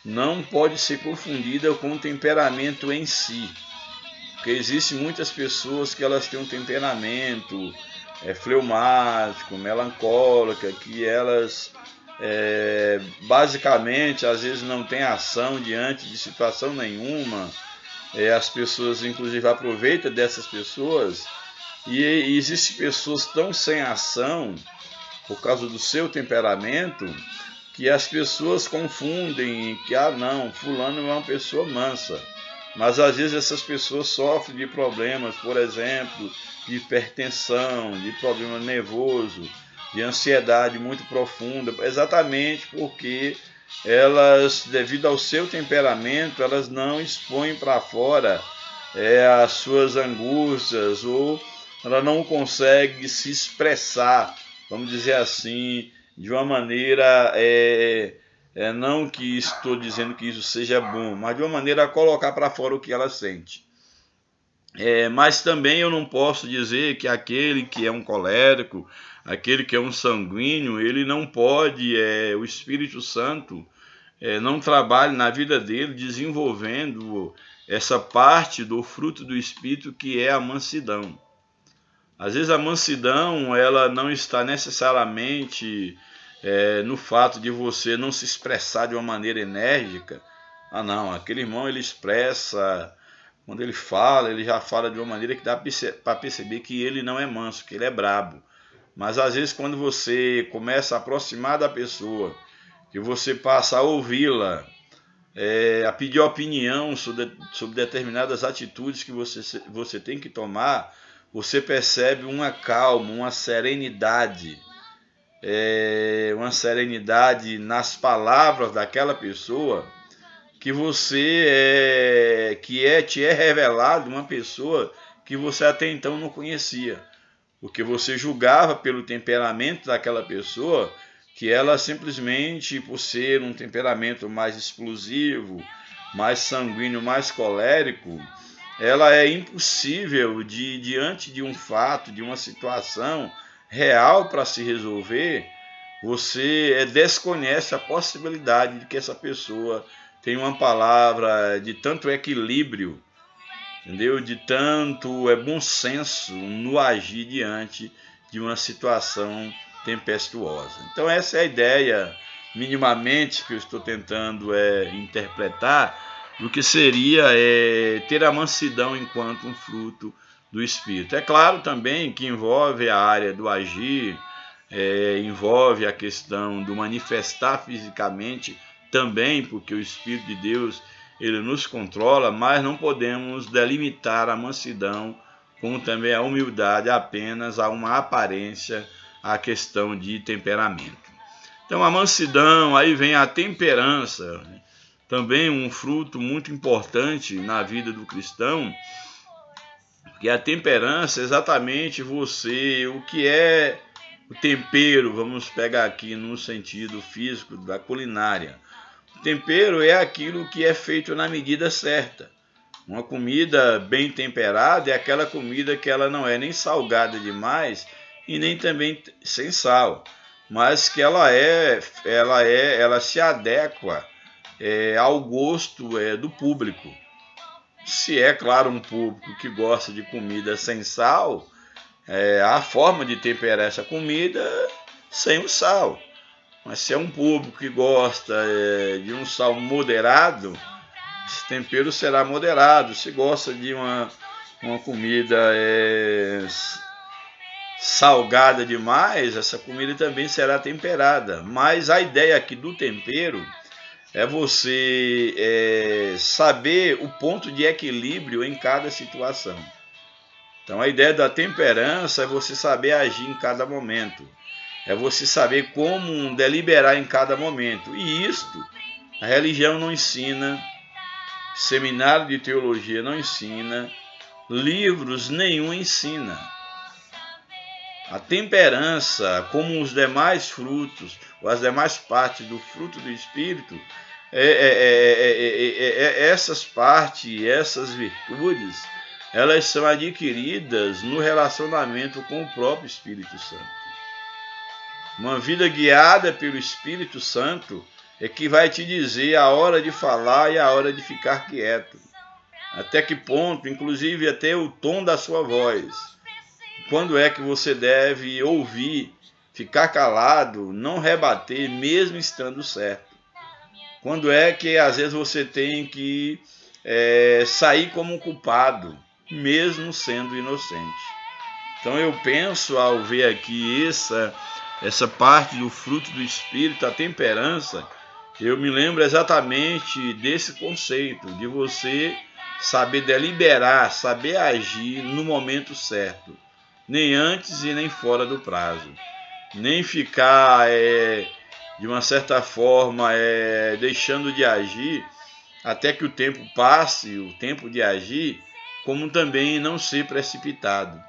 não pode ser confundida com o temperamento em si. Porque existem muitas pessoas que elas têm um temperamento fleumático, melancólico, que elas basicamente às vezes não têm ação diante de situação nenhuma. As pessoas inclusive aproveitam dessas pessoas e existem pessoas tão sem ação por causa do seu temperamento que as pessoas confundem que não, fulano é uma pessoa mansa. Mas às vezes essas pessoas sofrem de problemas, por exemplo, de hipertensão, de problema nervoso, de ansiedade muito profunda, exatamente porque elas, devido ao seu temperamento, elas não expõem para fora as suas angústias, ou ela não consegue se expressar, vamos dizer assim, de uma maneira, não que estou dizendo que isso seja bom, mas de uma maneira a colocar para fora o que ela sente. Mas também eu não posso dizer que aquele que é um colérico, aquele que é um sanguíneo, ele não pode, o Espírito Santo não trabalhe na vida dele desenvolvendo essa parte do fruto do Espírito que é a mansidão. Às vezes a mansidão ela não está necessariamente no fato de você não se expressar de uma maneira enérgica. Ah não, aquele irmão ele expressa, quando ele fala, ele já fala de uma maneira que dá para perceber que ele não é manso, que ele é brabo. Mas às vezes quando você começa a aproximar da pessoa, que você passa a ouvi-la, a pedir opinião sobre determinadas atitudes que você tem que tomar, você percebe uma calma, uma serenidade nas palavras daquela pessoa, que te é revelado uma pessoa que você até então não conhecia, porque você julgava pelo temperamento daquela pessoa que ela simplesmente, por ser um temperamento mais explosivo, mais sanguíneo, mais colérico, ela é impossível diante de um fato, de uma situação real para se resolver, você desconhece a possibilidade de que essa pessoa tenha uma palavra de tanto equilíbrio, entendeu? De tanto bom senso no agir diante de uma situação tempestuosa. Então essa é a ideia, minimamente, que eu estou tentando interpretar do que seria ter a mansidão enquanto um fruto do Espírito. É claro também que envolve a área do agir, envolve a questão do manifestar fisicamente também, porque o Espírito de Deus ele nos controla, mas não podemos delimitar a mansidão como também a humildade apenas a uma aparência, a questão de temperamento. Então a mansidão, aí vem a temperança, também um fruto muito importante na vida do cristão, que a temperança é exatamente o que é o tempero, vamos pegar aqui no sentido físico da culinária. O tempero é aquilo que é feito na medida certa. Uma comida bem temperada é aquela comida que ela não é nem salgada demais e nem também sem sal, mas que ela se adequa ao gosto do público. Se é, claro, um público que gosta de comida sem sal, a forma de temperar essa comida sem o sal. Mas se é um público que gosta de um sal moderado, esse tempero será moderado. Se gosta de uma comida salgada demais, essa comida também será temperada. Mas a ideia aqui do tempero é você saber o ponto de equilíbrio em cada situação. Então a ideia da temperança é você saber agir em cada momento. É você saber como deliberar em cada momento. E isto a religião não ensina, seminário de teologia não ensina, livros nenhum ensina. A temperança, como os demais frutos, ou as demais partes do fruto do Espírito, essas partes, essas virtudes, elas são adquiridas no relacionamento com o próprio Espírito Santo. Uma vida guiada pelo Espírito Santo é que vai te dizer a hora de falar e a hora de ficar quieto. Até que ponto, inclusive até o tom da sua voz. Quando é que você deve ouvir, ficar calado, não rebater, mesmo estando certo. Quando é que às vezes você tem que sair como um culpado, mesmo sendo inocente. Então eu penso, ao ver aqui essa parte do fruto do Espírito, a temperança, eu me lembro exatamente desse conceito, de você saber deliberar, saber agir no momento certo, nem antes e nem fora do prazo, nem ficar de uma certa forma, deixando de agir até que o tempo passe, o tempo de agir, como também não ser precipitado.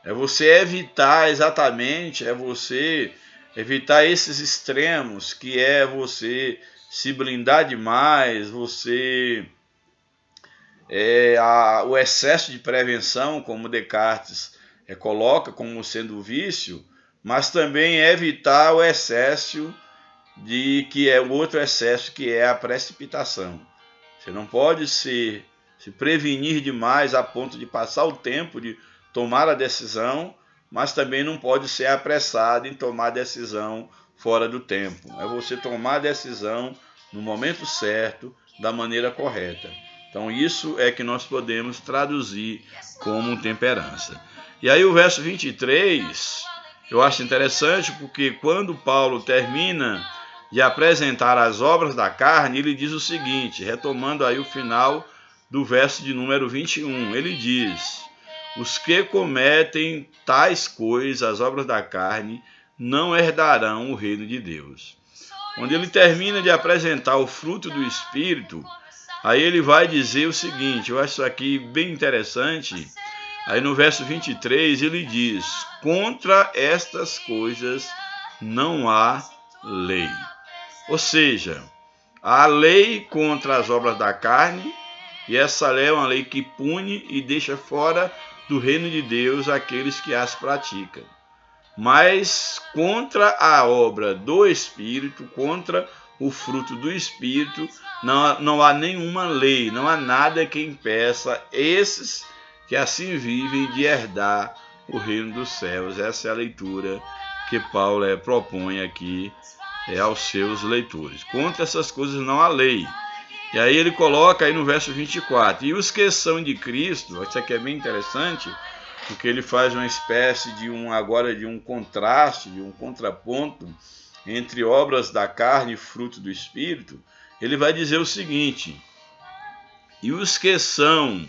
É você evitar exatamente, você evitar esses extremos, que é você se blindar demais, você o excesso de prevenção, como Descartes coloca como sendo vício, mas também evitar o excesso que é o outro excesso, que é a precipitação. Você não pode se prevenir demais a ponto de passar o tempo de tomar a decisão, mas também não pode ser apressado em tomar a decisão fora do tempo. É você tomar a decisão no momento certo, da maneira correta. Então isso é que nós podemos traduzir como temperança. E aí o verso 23, eu acho interessante, porque quando Paulo termina de apresentar as obras da carne, ele diz o seguinte, retomando aí o final do verso de número 21, ele diz: os que cometem tais coisas, as obras da carne, não herdarão o reino de Deus. Quando ele termina de apresentar o fruto do Espírito, aí ele vai dizer o seguinte, eu acho isso aqui bem interessante, aí no verso 23 ele diz: contra estas coisas não há lei. Ou seja, a lei contra as obras da carne, e essa lei é uma lei que pune e deixa fora do reino de Deus aqueles que as praticam. Mas contra a obra do Espírito, contra o fruto do Espírito, não há nenhuma lei, não há nada que impeça esses que assim vivem de herdar o reino dos céus. Essa é a leitura que Paulo propõe aqui aos seus leitores. Contra essas coisas não há lei. E aí ele coloca aí no verso 24, e os que são de Cristo, isso aqui é bem interessante, porque ele faz uma espécie de um contraste, de um contraponto entre obras da carne e fruto do Espírito. Ele vai dizer o seguinte: e os que são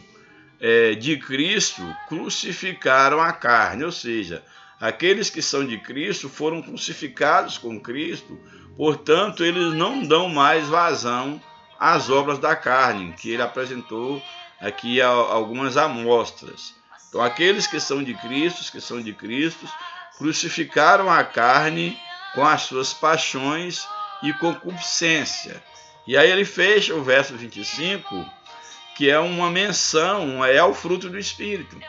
de Cristo crucificaram a carne, ou seja, aqueles que são de Cristo foram crucificados com Cristo, portanto eles não dão mais vazão às obras da carne, que ele apresentou aqui algumas amostras. Então aqueles que são de Cristo, crucificaram a carne com as suas paixões e concupiscência. E aí ele fecha o verso 25, que é uma menção, ao fruto do Espírito.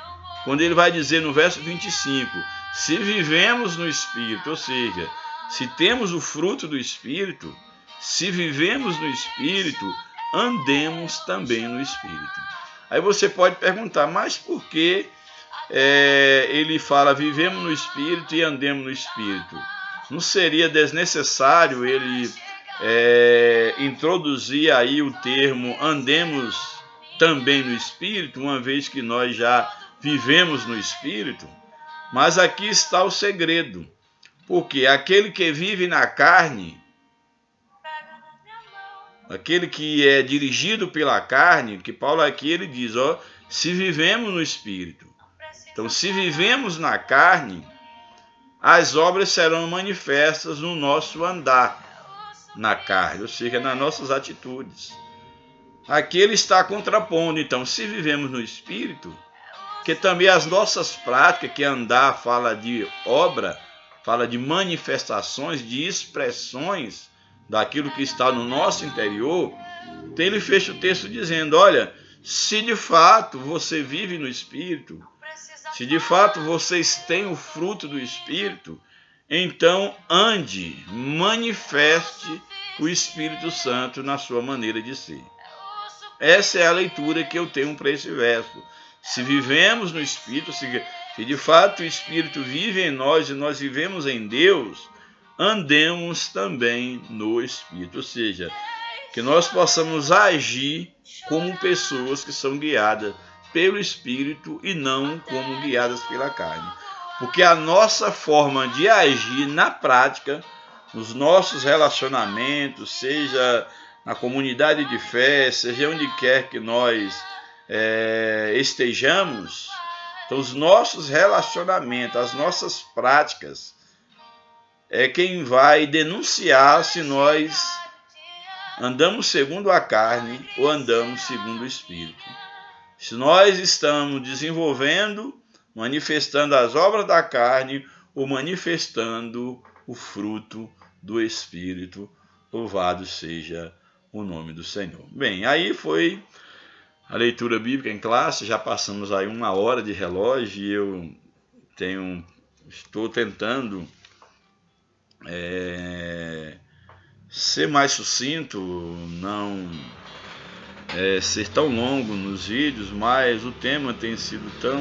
Quando ele vai dizer no verso 25, se vivemos no Espírito, ou seja, se temos o fruto do Espírito, se vivemos no Espírito, andemos também no Espírito. Aí você pode perguntar, mas por que ele fala vivemos no Espírito e andemos no Espírito? Não seria desnecessário ele introduzir aí o termo andemos também no Espírito, uma vez que nós já vivemos no Espírito? Mas aqui está o segredo, porque aquele que vive na carne, aquele que é dirigido pela carne, que Paulo aqui ele diz, se vivemos no Espírito. Então, se vivemos na carne, as obras serão manifestas no nosso andar na carne, ou seja, nas nossas atitudes. Aqui ele está contrapondo, então, se vivemos no Espírito, que também as nossas práticas, que andar fala de obra, fala de manifestações, de expressões daquilo que está no nosso interior. Então ele fecha o texto dizendo, olha, se de fato você vive no Espírito, se de fato vocês têm o fruto do Espírito, então ande, manifeste o Espírito Santo na sua maneira de ser. Essa é a leitura que eu tenho para esse verso. Se vivemos no Espírito, se de fato o Espírito vive em nós e nós vivemos em Deus, andemos também no Espírito. Ou seja, que nós possamos agir como pessoas que são guiadas pelo Espírito e não como guiadas pela carne. Porque a nossa forma de agir na prática, nos nossos relacionamentos, seja na comunidade de fé, seja onde quer que nós estejamos, então os nossos relacionamentos, as nossas práticas, é quem vai denunciar se nós andamos segundo a carne ou andamos segundo o Espírito. Se nós estamos desenvolvendo, manifestando as obras da carne ou manifestando o fruto do Espírito, louvado seja o nome do Senhor. Bem, aí foi a leitura bíblica em classe, já passamos aí 1 hora de relógio e eu estou tentando ser mais sucinto, não ser tão longo nos vídeos, mas o tema tem sido tão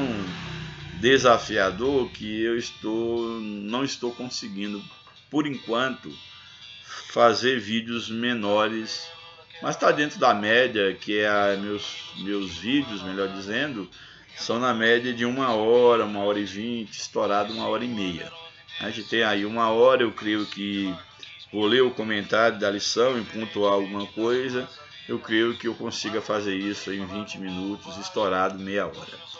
desafiador que eu não estou conseguindo, por enquanto, fazer vídeos menores, mas está dentro da média, que é meus vídeos, melhor dizendo, são na média de 1 hora, 1 hora e 20, estourado 1 hora e meia. A gente tem aí 1 hora, eu creio que vou ler o comentário da lição e pontuar alguma coisa, eu creio que eu consiga fazer isso em 20 minutos, estourado meia hora.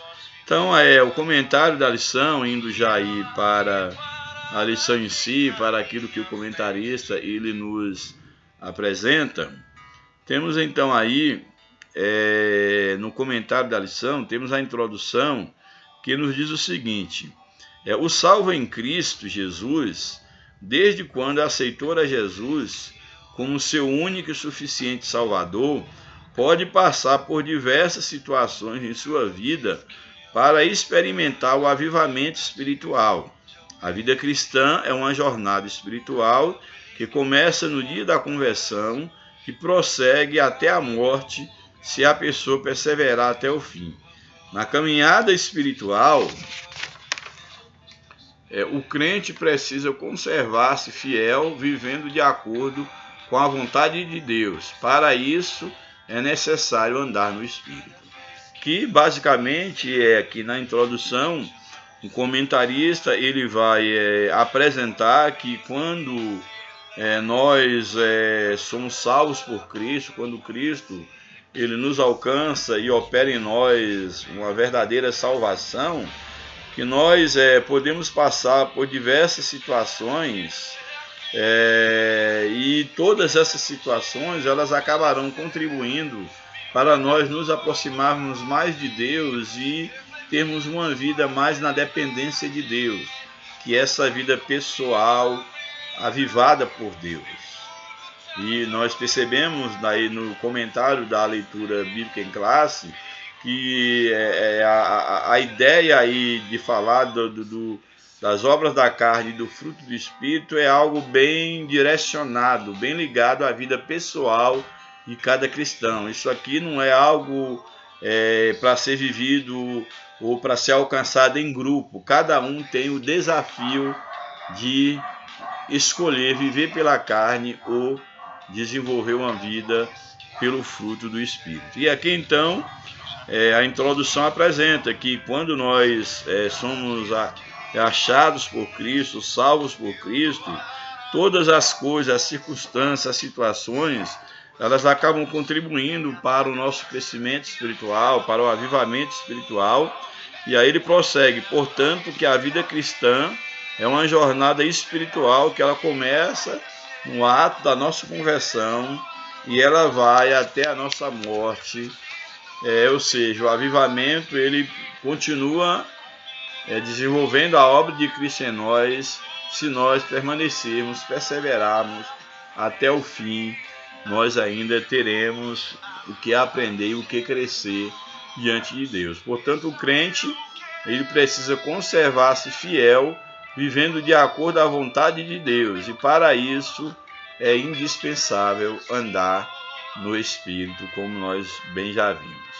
Então, o comentário da lição, indo já aí para a lição em si, para aquilo que o comentarista ele nos apresenta, temos então aí, no comentário da lição, temos a introdução que nos diz o seguinte: o salvo em Cristo Jesus, desde quando aceitou a Jesus como seu único e suficiente Salvador, pode passar por diversas situações em sua vida para experimentar o avivamento espiritual. A vida cristã é uma jornada espiritual que começa no dia da conversão e prossegue até a morte, se a pessoa perseverar até o fim. Na caminhada espiritual, o crente precisa conservar-se fiel, vivendo de acordo com a vontade de Deus. Para isso, é necessário andar no Espírito. Que basicamente aqui na introdução, o comentarista ele vai apresentar que quando nós somos salvos por Cristo, quando Cristo ele nos alcança e opera em nós uma verdadeira salvação, que nós podemos passar por diversas situações e todas essas situações elas acabarão contribuindo para nós nos aproximarmos mais de Deus e termos uma vida mais na dependência de Deus, que é essa vida pessoal avivada por Deus. E nós percebemos daí no comentário da leitura bíblica em classe que a ideia aí de falar das obras da carne e do fruto do Espírito é algo bem direcionado, bem ligado à vida pessoal de cada cristão. Isso aqui não é algo para ser vivido ou para ser alcançado em grupo. Cada um tem o desafio de escolher viver pela carne ou desenvolver uma vida pelo fruto do Espírito. E aqui então a introdução apresenta que quando nós somos achados por Cristo, salvos por Cristo, todas as coisas, as circunstâncias, as situações, elas acabam contribuindo para o nosso crescimento espiritual, para o avivamento espiritual. E aí ele prossegue, portanto, que a vida cristã é uma jornada espiritual que ela começa no ato da nossa conversão e ela vai até a nossa morte. Ou seja, o avivamento ele continua desenvolvendo a obra de Cristo em nós, se nós permanecermos, perseverarmos até o fim, nós ainda teremos o que aprender e o que crescer diante de Deus. Portanto, o crente ele precisa conservar-se fiel, vivendo de acordo à vontade de Deus, e para isso é indispensável andar no Espírito, como nós bem já vimos.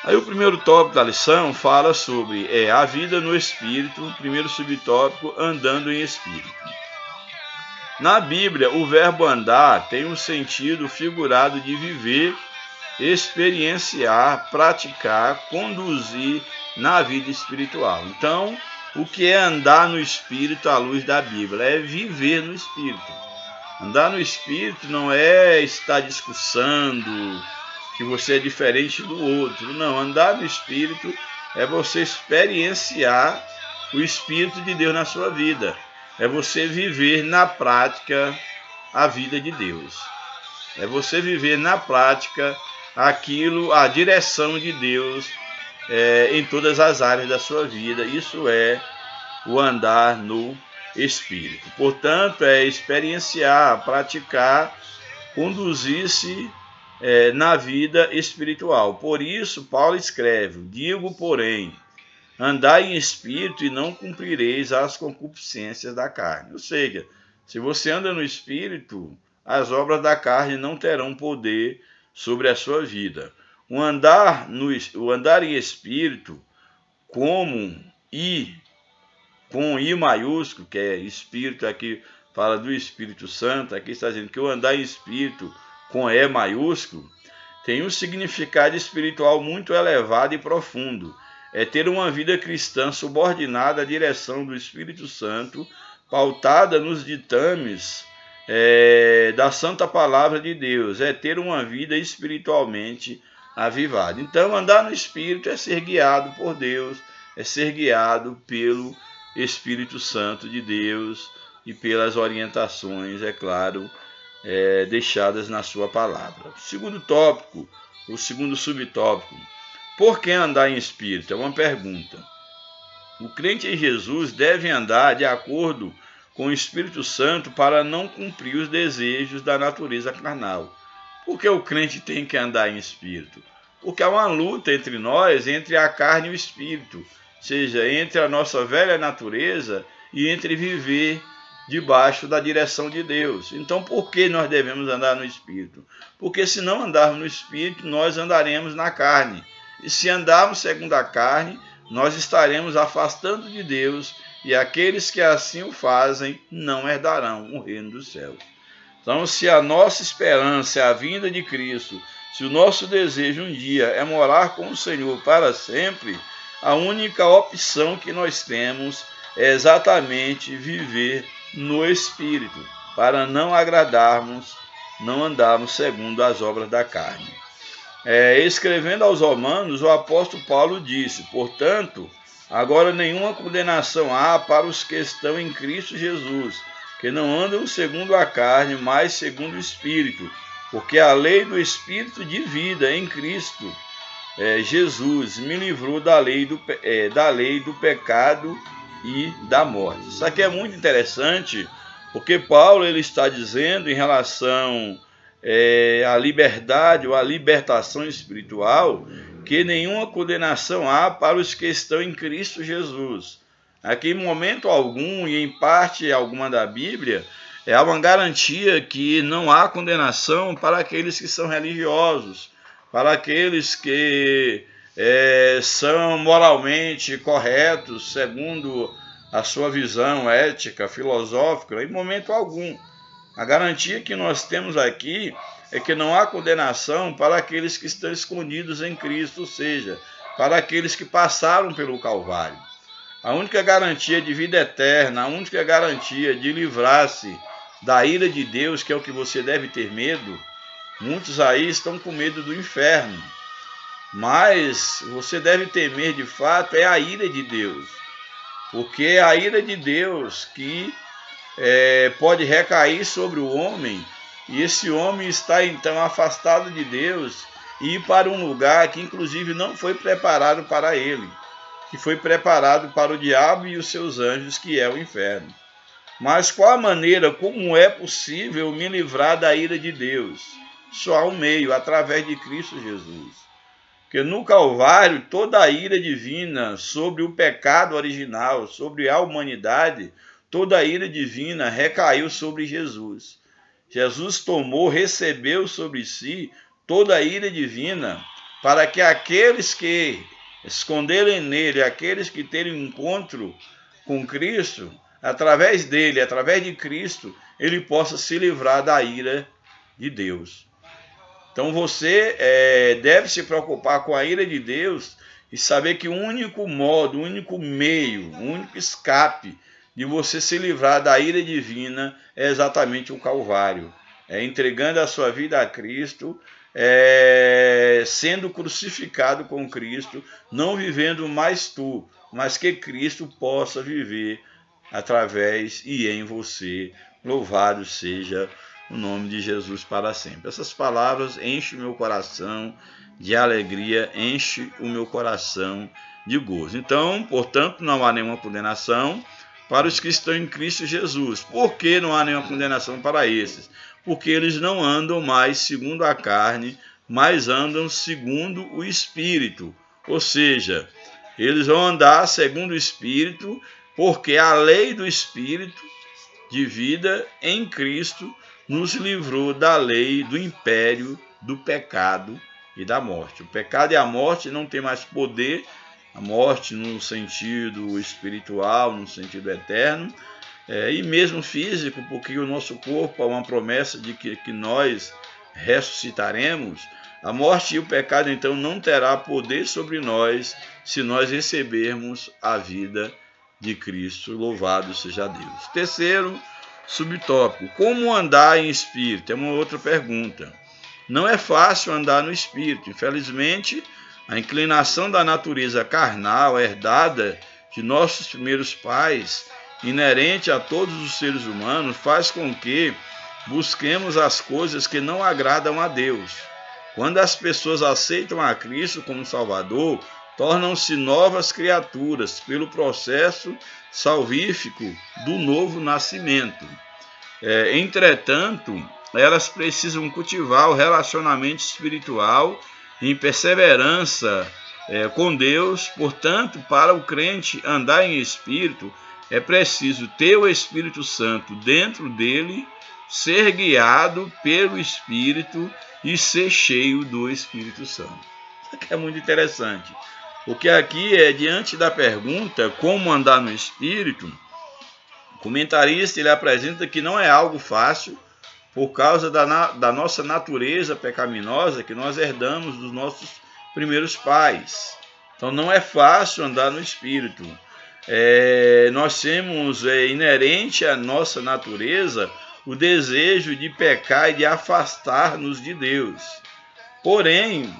Aí o primeiro tópico da lição fala sobre a vida no Espírito, o primeiro subtópico, andando em Espírito. Na Bíblia, o verbo andar tem um sentido figurado de viver, experienciar, praticar, conduzir na vida espiritual. Então, o que é andar no Espírito à luz da Bíblia? É viver no Espírito. Andar no Espírito não é estar discussando que você é diferente do outro. Não, andar no Espírito é você experienciar o Espírito de Deus na sua vida. é você viver na prática a vida de Deus. É você viver na prática a direção de Deus em todas as áreas da sua vida. Isso é o andar no Espírito. Portanto, é experienciar, praticar, conduzir-se na vida espiritual. Por isso, Paulo escreve: digo, porém, andai em espírito e não cumprireis as concupiscências da carne. Ou seja, se você anda no espírito, as obras da carne não terão poder sobre a sua vida. O andar em espírito, com I maiúsculo, que é espírito, aqui fala do Espírito Santo, aqui está dizendo que o andar em espírito com E maiúsculo tem um significado espiritual muito elevado e profundo. É ter uma vida cristã subordinada à direção do Espírito Santo, pautada nos ditames da Santa Palavra de Deus. É ter uma vida espiritualmente avivada. Então, andar no Espírito é ser guiado por Deus, é ser guiado pelo Espírito Santo de Deus e pelas orientações, é claro, deixadas na sua palavra. Segundo tópico, o segundo subtópico, por que andar em espírito? É uma pergunta. O crente em Jesus deve andar de acordo com o Espírito Santo para não cumprir os desejos da natureza carnal. Por que o crente tem que andar em espírito? Porque há uma luta entre nós, entre a carne e o espírito, ou seja, entre a nossa velha natureza e entre viver debaixo da direção de Deus. Então, por que nós devemos andar no Espírito? Porque se não andarmos no Espírito, nós andaremos na carne. E se andarmos segundo a carne, nós estaremos afastando de Deus, e aqueles que assim o fazem não herdarão o reino dos céus. Então, se a nossa esperança é a vinda de Cristo, se o nosso desejo um dia é morar com o Senhor para sempre, a única opção que nós temos é exatamente viver no Espírito, para não agradarmos, não andarmos segundo as obras da carne. Escrevendo aos Romanos, o apóstolo Paulo disse: portanto, agora nenhuma condenação há para os que estão em Cristo Jesus, que não andam segundo a carne, mas segundo o Espírito, porque a lei do Espírito de vida em Cristo Jesus me livrou da lei do pecado e da morte. Isso aqui é muito interessante, porque Paulo ele está dizendo em relação à liberdade ou à libertação espiritual, que nenhuma condenação há para os que estão em Cristo Jesus. Aqui, em momento algum, e em parte alguma da Bíblia, há uma garantia que não há condenação para aqueles que são religiosos, para aqueles que são moralmente corretos, segundo a sua visão ética, filosófica, em momento algum. A garantia que nós temos aqui é que não há condenação para aqueles que estão escondidos em Cristo, ou seja, para aqueles que passaram pelo Calvário. A única garantia de vida eterna, a única garantia de livrar-se da ira de Deus, que é o que você deve ter medo. Muitos aí estão com medo do inferno, mas você deve temer de fato a ira de Deus, porque é a ira de Deus que pode recair sobre o homem, e esse homem está então afastado de Deus e ir para um lugar que inclusive não foi preparado para ele, que foi preparado para o diabo e os seus anjos, que é o inferno. Mas qual a maneira, como é possível me livrar da ira de Deus? Só há um meio, através de Cristo Jesus. Porque no Calvário, toda a ira divina sobre o pecado original, sobre a humanidade, toda a ira divina recaiu sobre Jesus. Jesus recebeu sobre si toda a ira divina, para que aqueles que esconderem nele, aqueles que terem encontro com Cristo, através dele, através de Cristo, ele possa se livrar da ira de Deus. Então você deve se preocupar com a ira de Deus e saber que o único modo, o único meio, o único escape de você se livrar da ira divina é exatamente o Calvário. Entregando a sua vida a Cristo, sendo crucificado com Cristo, não vivendo mais tu, mas que Cristo possa viver através e em você. Louvado seja o nome de Jesus para sempre. Essas palavras enchem o meu coração de alegria, enche o meu coração de gozo. Então, portanto, não há nenhuma condenação para os que estão em Cristo Jesus. Por que não há nenhuma condenação para esses? Porque eles não andam mais segundo a carne, mas andam segundo o Espírito. Ou seja, eles vão andar segundo o Espírito, porque a lei do Espírito de vida em Cristo nos livrou da lei do império do pecado e da morte. O pecado e a morte não tem mais poder, a morte no sentido espiritual, no sentido eterno, e mesmo físico, porque o nosso corpo é uma promessa de que nós ressuscitaremos. A morte e o pecado, então, não terá poder sobre nós se nós recebermos a vida de Cristo. Louvado seja Deus. Terceiro subtópico, como andar em espírito? É uma outra pergunta. Não é fácil andar no espírito. Infelizmente, a inclinação da natureza carnal herdada de nossos primeiros pais, inerente a todos os seres humanos, faz com que busquemos as coisas que não agradam a Deus. Quando as pessoas aceitam a Cristo como Salvador, tornam-se novas criaturas pelo processo salvífico do novo nascimento. Entretanto, elas precisam cultivar o relacionamento espiritual em perseverança com Deus. Portanto, para o crente andar em espírito, é preciso ter o Espírito Santo dentro dele, ser guiado pelo Espírito e ser cheio do Espírito Santo. Isso aqui é muito interessante, porque aqui diante da pergunta como andar no Espírito, o comentarista ele apresenta que não é algo fácil por causa da nossa natureza pecaminosa que nós herdamos dos nossos primeiros pais. Então não é fácil andar no Espírito. Nós temos inerente à nossa natureza o desejo de pecar e de afastar-nos de Deus. Porém,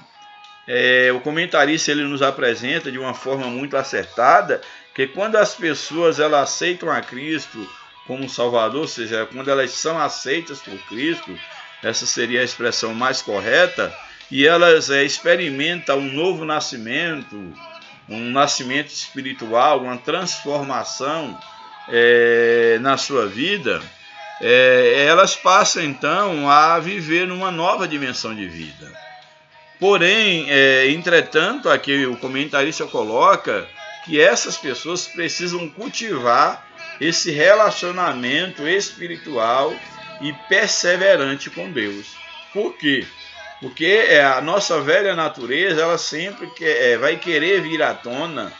o comentarista ele nos apresenta de uma forma muito acertada que quando as pessoas elas aceitam a Cristo como Salvador, ou seja, quando elas são aceitas por Cristo, essa seria a expressão mais correta, e elas experimentam um novo nascimento, um nascimento espiritual, uma transformação na sua vida, elas passam então a viver numa nova dimensão de vida. Porém, entretanto, aqui o comentarista coloca que essas pessoas precisam cultivar esse relacionamento espiritual e perseverante com Deus. Por quê? Porque a nossa velha natureza, ela sempre vai querer vir à tona.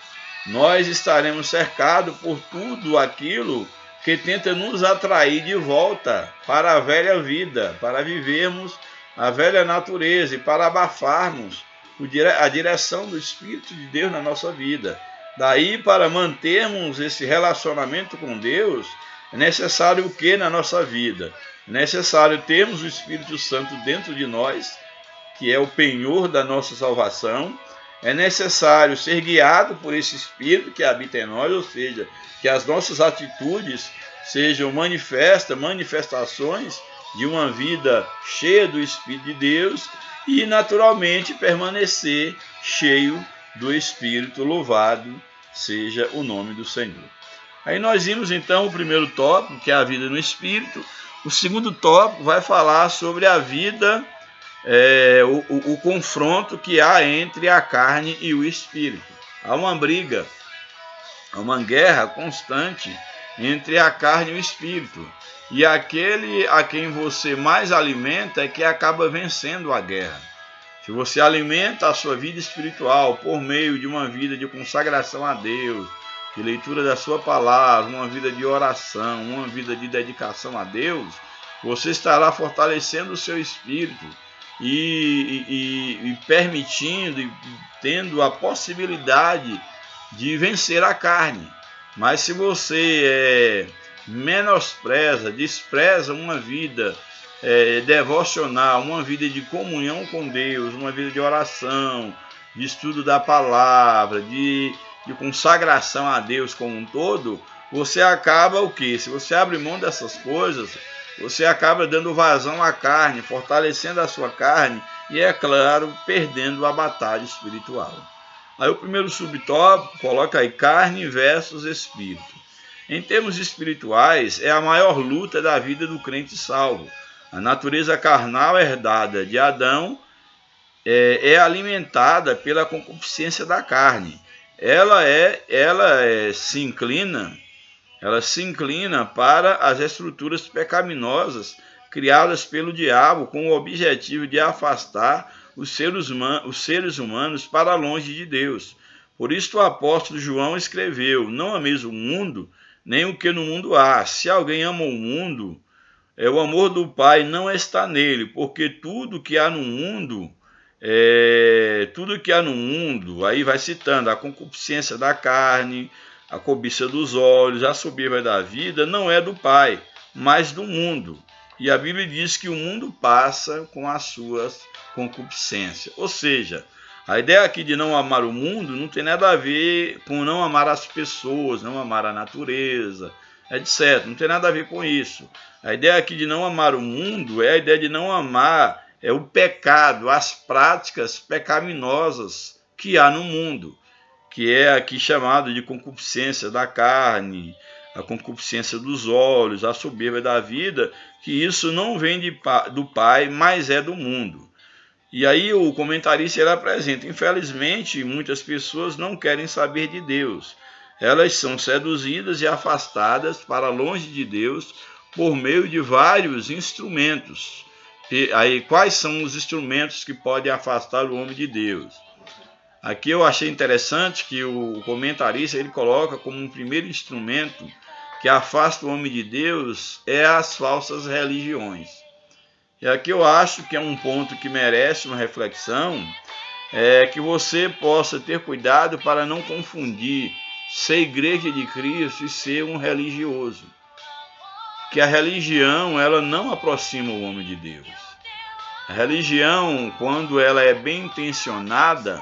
Nós estaremos cercados por tudo aquilo que tenta nos atrair de volta para a velha vida, para vivermos a velha natureza e para abafarmos a direção do Espírito de Deus na nossa vida. Daí, para mantermos esse relacionamento com Deus, é necessário o que na nossa vida? É necessário termos o Espírito Santo dentro de nós, que é o penhor da nossa salvação. É necessário ser guiado por esse Espírito que habita em nós, ou seja, que as nossas atitudes sejam manifestações de uma vida cheia do Espírito de Deus e, naturalmente, permanecer cheio do Espírito. Louvado seja o nome do Senhor. Aí nós vimos então o primeiro tópico, que é a vida no Espírito. O segundo tópico vai falar sobre a vida, o confronto que há entre a carne e o Espírito. Há uma briga, há uma guerra constante entre a carne e o Espírito. E aquele a quem você mais alimenta é que acaba vencendo a guerra. Se você alimenta a sua vida espiritual por meio de uma vida de consagração a Deus, de leitura da sua palavra, uma vida de oração, uma vida de dedicação a Deus, você estará fortalecendo o seu espírito e permitindo e tendo a possibilidade de vencer a carne. Mas se você despreza uma vida devocional, uma vida de comunhão com Deus, uma vida de oração, de estudo da palavra, de consagração a Deus como um todo, você acaba o quê? Se você abre mão dessas coisas, você acaba dando vazão à carne, fortalecendo a sua carne e, é claro, perdendo a batalha espiritual. Aí o primeiro subtópico coloca aí carne versus espírito. Em termos espirituais, é a maior luta da vida do crente salvo. A natureza carnal herdada de Adão é alimentada pela concupiscência da carne. Ela se inclina para as estruturas pecaminosas criadas pelo diabo com o objetivo de afastar os seres humanos para longe de Deus. Por isso o apóstolo João escreveu: não ameis o mundo, nem o que no mundo há. Se alguém ama o mundo, o amor do Pai não está nele, porque tudo que há no mundo, aí vai citando a concupiscência da carne, a cobiça dos olhos, a soberba da vida, não é do Pai, mas do mundo. E a Bíblia diz que o mundo passa com as suas concupiscências. Ou seja, a ideia aqui de não amar o mundo não tem nada a ver com não amar as pessoas, não amar a natureza, etc. Não tem nada a ver com isso. A ideia aqui de não amar o mundo é a ideia de não amar o pecado, as práticas pecaminosas que há no mundo, que é aqui chamado de concupiscência da carne, a concupiscência dos olhos, a soberba da vida, que isso não vem do Pai, mas é do mundo. E aí o comentarista ele apresenta: infelizmente, muitas pessoas não querem saber de Deus. Elas são seduzidas e afastadas para longe de Deus por meio de vários instrumentos. E aí, quais são os instrumentos que podem afastar o homem de Deus? Aqui eu achei interessante que o comentarista ele coloca como um primeiro instrumento que afasta o homem de Deus as falsas religiões. E aqui eu acho que é um ponto que merece uma reflexão, que você possa ter cuidado para não confundir ser igreja de Cristo e ser um religioso. Que a religião ela não aproxima o homem de Deus. A religião, quando ela é bem intencionada,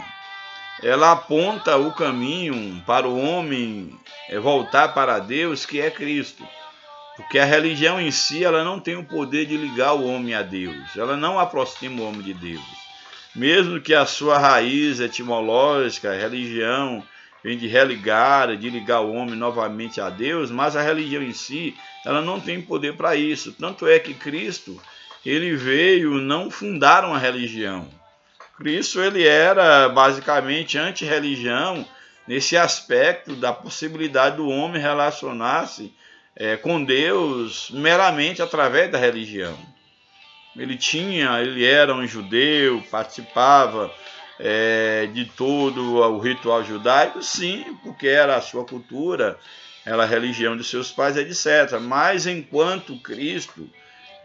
ela aponta o caminho para o homem voltar para Deus, que é Cristo. Porque a religião em si, ela não tem o poder de ligar o homem a Deus. Ela não aproxima o homem de Deus. Mesmo que a sua raiz etimológica, a religião, vem de religar, de ligar o homem novamente a Deus, mas a religião em si, ela não tem poder para isso. Tanto é que Cristo, ele veio não fundar uma religião. Cristo ele era basicamente anti-religião nesse aspecto da possibilidade do homem relacionar-se com Deus meramente através da religião. Ele era um judeu, participava de todo o ritual judaico, sim, porque era a sua cultura, era a religião de seus pais, etc. Mas enquanto Cristo,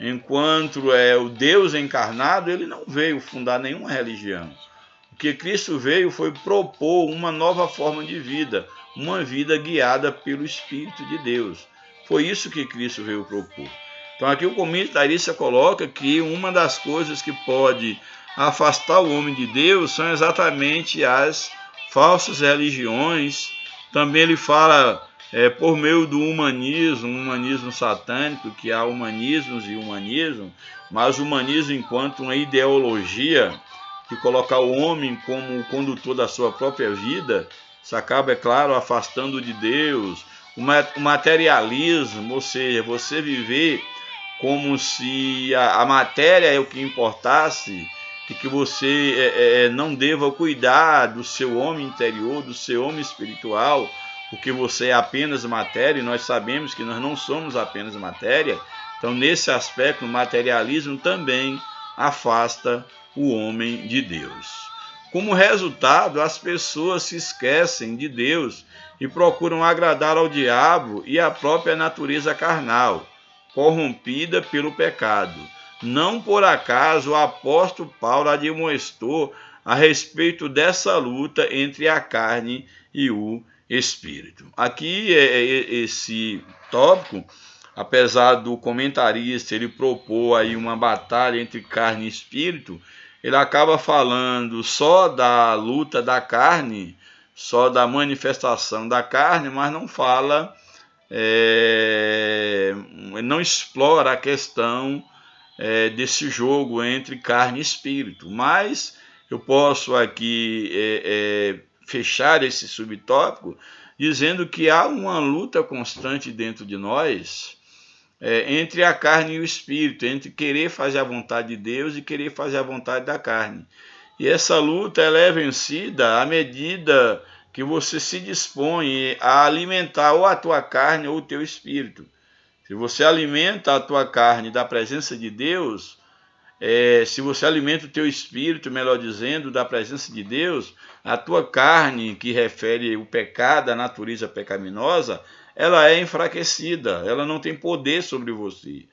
enquanto o Deus encarnado, ele não veio fundar nenhuma religião. O que Cristo veio foi propor uma nova forma de vida, uma vida guiada pelo Espírito de Deus. Foi isso que Cristo veio propor. Então aqui o comentarista coloca que uma das coisas que pode afastar o homem de Deus são exatamente as falsas religiões. Também ele fala por meio do humanismo satânico, que há humanismos e humanismo, mas o humanismo enquanto uma ideologia que coloca o homem como o condutor da sua própria vida, isso acaba, é claro, afastando de Deus. O materialismo, ou seja, você viver como se a matéria é o que importasse e que você não deva cuidar do seu homem interior, do seu homem espiritual, porque você é apenas matéria e nós sabemos que nós não somos apenas matéria. Então, nesse aspecto, o materialismo também afasta o homem de Deus. Como resultado, as pessoas se esquecem de Deus e procuram agradar ao diabo e à própria natureza carnal, corrompida pelo pecado. Não por acaso o apóstolo Paulo admoestou a respeito dessa luta entre a carne e o espírito. Aqui esse tópico, apesar do comentarista ele propor aí uma batalha entre carne e espírito, ele acaba falando só da luta da carne, só da manifestação da carne, mas não fala não explora a questão desse jogo entre carne e espírito, mas eu posso aqui fechar esse subtópico dizendo que há uma luta constante dentro de nós entre a carne e o espírito, entre querer fazer a vontade de Deus e querer fazer a vontade da carne. E essa luta ela é vencida à medida que você se dispõe a alimentar ou a tua carne ou o teu espírito. Se você alimenta a tua carne da presença de Deus, se você alimenta o teu espírito, melhor dizendo, da presença de Deus, a tua carne, que refere o pecado, a natureza pecaminosa, ela é enfraquecida, ela não tem poder sobre você.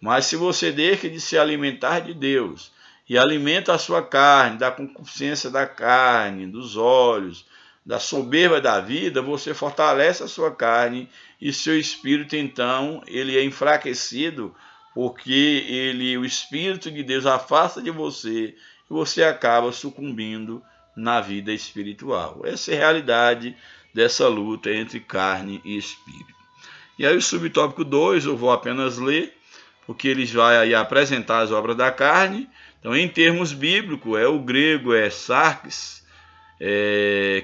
Mas se você deixa de se alimentar de Deus e alimenta a sua carne, da concupiscência da carne, dos olhos, da soberba da vida, você fortalece a sua carne e seu espírito, então, ele é enfraquecido, porque o Espírito de Deus afasta de você e você acaba sucumbindo na vida espiritual. Essa é a realidade dessa luta entre carne e espírito. E aí o subtópico 2 eu vou apenas ler, porque ele vai aí apresentar as obras da carne. Então, em termos bíblicos, o grego sarx,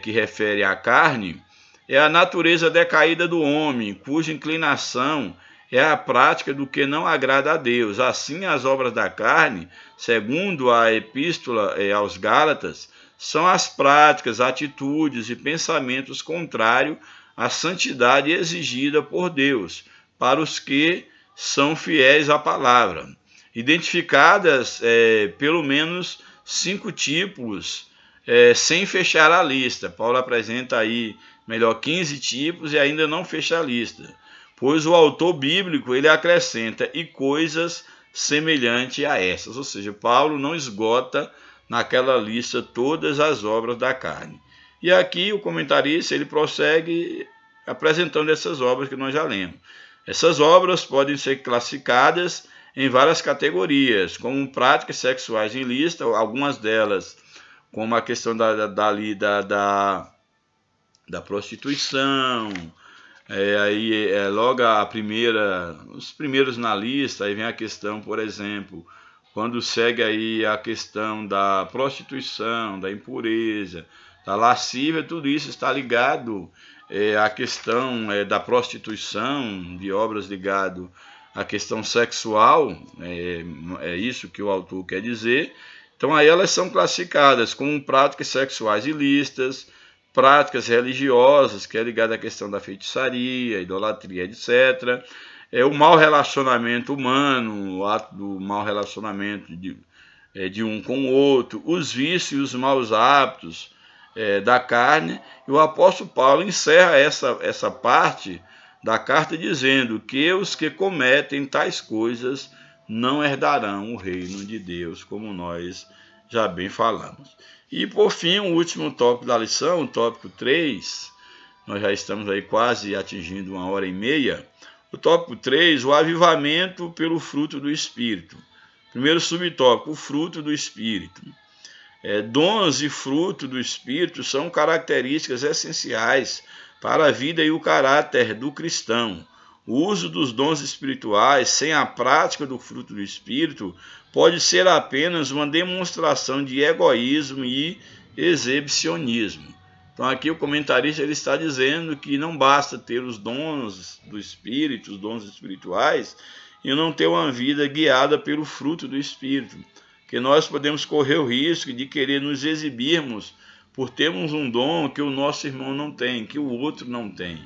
que refere à carne, é a natureza decaída do homem, cuja inclinação é a prática do que não agrada a Deus. Assim, as obras da carne, segundo a epístola aos Gálatas, são as práticas, atitudes e pensamentos contrários à santidade exigida por Deus para os que são fiéis à palavra. Identificadas pelo menos 5 tipos, sem fechar a lista. Paulo apresenta aí, 15 tipos e ainda não fecha a lista. Pois o autor bíblico, ele acrescenta e coisas semelhantes a essas. Ou seja, Paulo não esgota naquela lista todas as obras da carne. E aqui o comentarista, ele prossegue apresentando essas obras que nós já lemos. Essas obras podem ser classificadas em várias categorias, como práticas sexuais ilícitas, algumas delas, como a questão da prostituição, logo os primeiros na lista, aí vem a questão, por exemplo, quando segue aí a questão da prostituição, da impureza, da lascívia, tudo isso está ligado à questão da prostituição, de obras ligado à questão sexual, é isso que o autor quer dizer. Então aí elas são classificadas como práticas sexuais ilícitas, práticas religiosas, que é ligada à questão da feitiçaria, idolatria, etc. O mau relacionamento humano, o ato do mau relacionamento de um com o outro, os vícios e os maus hábitos da carne. E o apóstolo Paulo encerra essa parte da carta dizendo que os que cometem tais coisas não herdarão o reino de Deus, como nós já bem falamos. E por fim, o último tópico da lição, o tópico 3, nós já estamos aí quase atingindo 1h30. O tópico 3, o avivamento pelo fruto do Espírito. Primeiro subtópico, o fruto do Espírito. Dons e fruto do Espírito são características essenciais para a vida e o caráter do cristão. O uso dos dons espirituais sem a prática do fruto do Espírito pode ser apenas uma demonstração de egoísmo e exibicionismo. Então aqui o comentarista ele está dizendo que não basta ter os dons do Espírito, os dons espirituais, e não ter uma vida guiada pelo fruto do Espírito. Que nós podemos correr o risco de querer nos exibirmos por termos um dom que o nosso irmão não tem, que o outro não tem.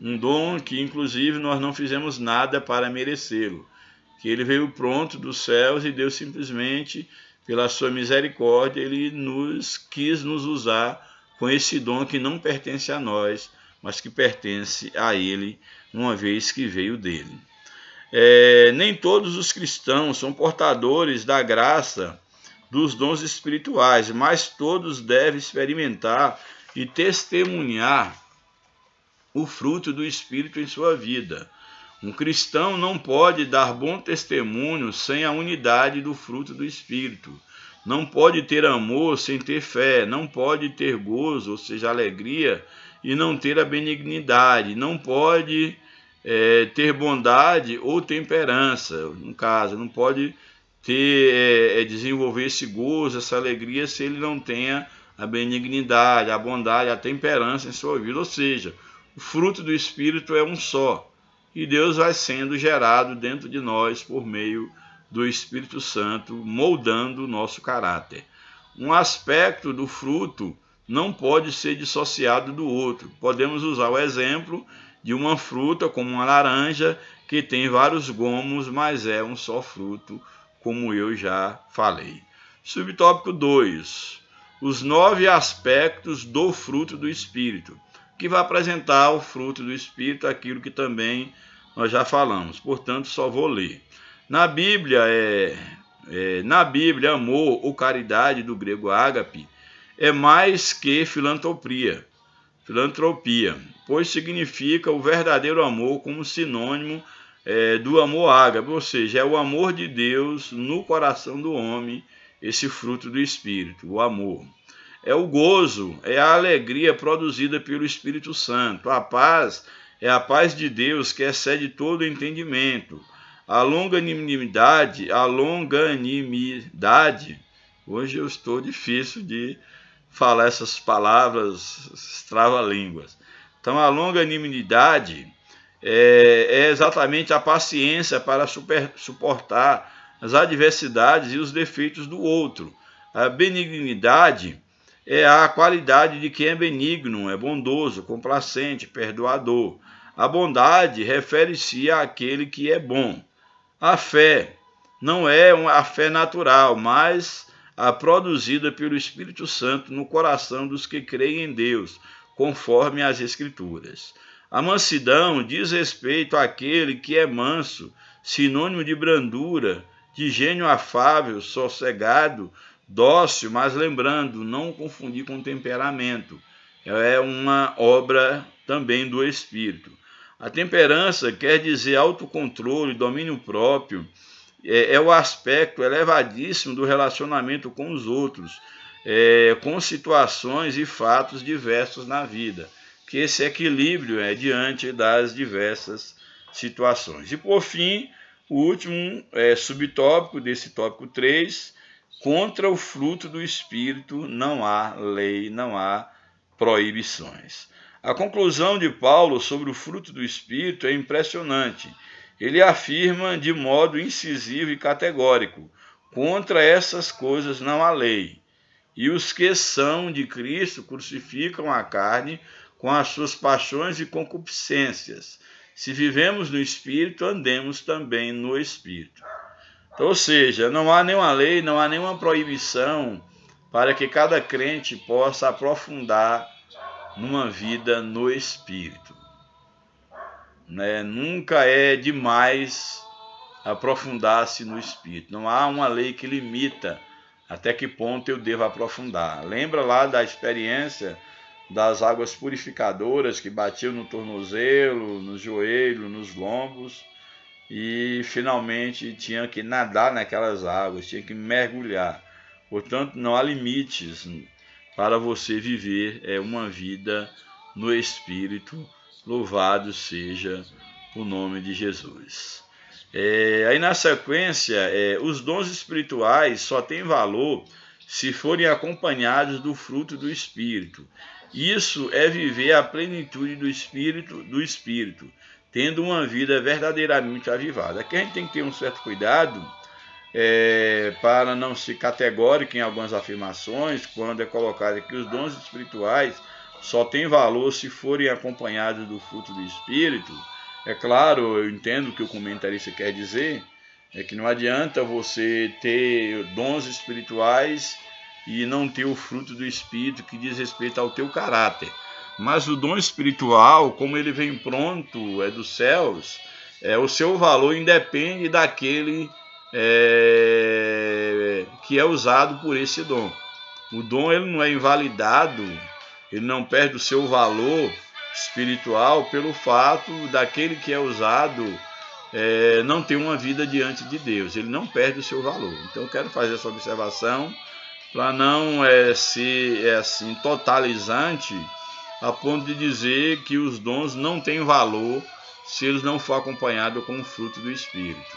Um dom que, inclusive, nós não fizemos nada para merecê-lo. Que ele veio pronto dos céus e Deus simplesmente, pela sua misericórdia, ele quis nos usar com esse dom que não pertence a nós, mas que pertence a ele, uma vez que veio dele. Nem todos os cristãos são portadores da graça dos dons espirituais, mas todos devem experimentar e testemunhar o fruto do Espírito em sua vida. Um cristão não pode dar bom testemunho sem a unidade do fruto do Espírito. Não pode ter amor sem ter fé. Não pode ter gozo, ou seja, alegria, e não ter a benignidade. Não pode ter bondade ou temperança. No caso, não pode ter desenvolver esse gozo, essa alegria, se ele não tenha a benignidade, a bondade, a temperança em sua vida. Ou seja, o fruto do Espírito é um só. E Deus vai sendo gerado dentro de nós por meio do Espírito Santo, moldando o nosso caráter. Um aspecto do fruto não pode ser dissociado do outro. Podemos usar o exemplo de uma fruta como uma laranja, que tem vários gomos, mas é um só fruto, como eu já falei. Subtópico 2. Os 9 aspectos do fruto do Espírito, que vai apresentar o fruto do Espírito, aquilo que também nós já falamos. Portanto, só vou ler. Na Bíblia, amor ou caridade, do grego ágape, é mais que filantropia, pois significa o verdadeiro amor como sinônimo do amor ágape, ou seja, é o amor de Deus no coração do homem, esse fruto do Espírito, o amor. É o gozo, é a alegria produzida pelo Espírito Santo. A paz é a paz de Deus que excede todo entendimento. A longanimidade, hoje eu estou difícil de falar essas palavras trava-línguas. Então, a longanimidade é exatamente a paciência para suportar as adversidades e os defeitos do outro. A benignidade é a qualidade de quem é benigno, é bondoso, complacente, perdoador. A bondade refere-se àquele que é bom. A fé não é a fé natural, mas a produzida pelo Espírito Santo no coração dos que creem em Deus, conforme as Escrituras. A mansidão diz respeito àquele que é manso, sinônimo de brandura, de gênio afável, sossegado, dócil, mas lembrando, não confundir com temperamento. É uma obra também do Espírito. A temperança quer dizer autocontrole, domínio próprio, é o aspecto elevadíssimo do relacionamento com os outros, com situações e fatos diversos na vida, que esse equilíbrio é diante das diversas situações. E por fim, o último subtópico desse tópico 3, contra o fruto do Espírito não há lei, não há proibições. A conclusão de Paulo sobre o fruto do Espírito é impressionante. Ele afirma de modo incisivo e categórico: contra essas coisas não há lei. E os que são de Cristo crucificam a carne com as suas paixões e concupiscências. Se vivemos no Espírito, andemos também no Espírito. Então, ou seja, não há nenhuma lei, não há nenhuma proibição para que cada crente possa aprofundar numa vida no Espírito. Nunca é demais aprofundar-se no Espírito. Não há uma lei que limita até que ponto eu devo aprofundar. Lembra lá da experiência das águas purificadoras que batiam no tornozelo, no joelho, nos lombos, e finalmente tinha que nadar naquelas águas, tinha que mergulhar. Portanto, não há limites para você viver uma vida no Espírito. Louvado seja o nome de Jesus. Aí na sequência, os dons espirituais só têm valor se forem acompanhados do fruto do Espírito. Isso é viver a plenitude do Espírito, tendo uma vida verdadeiramente avivada. Aqui a gente tem que ter um certo cuidado para não ser categórico em algumas afirmações, quando é colocado que os dons espirituais só têm valor se forem acompanhados do fruto do Espírito. É claro, eu entendo o que o comentarista quer dizer, é que não adianta você ter dons espirituais e não ter o fruto do Espírito que diz respeito ao teu caráter. Mas o dom espiritual, como ele vem pronto, é dos céus, o seu valor independe daquele que é usado por esse dom. O dom ele não é invalidado, ele não perde o seu valor espiritual pelo fato daquele que é usado não ter uma vida diante de Deus. Ele não perde o seu valor. Então eu quero fazer essa observação para não ser assim totalizante a ponto de dizer que os dons não têm valor se eles não for acompanhados com o fruto do Espírito.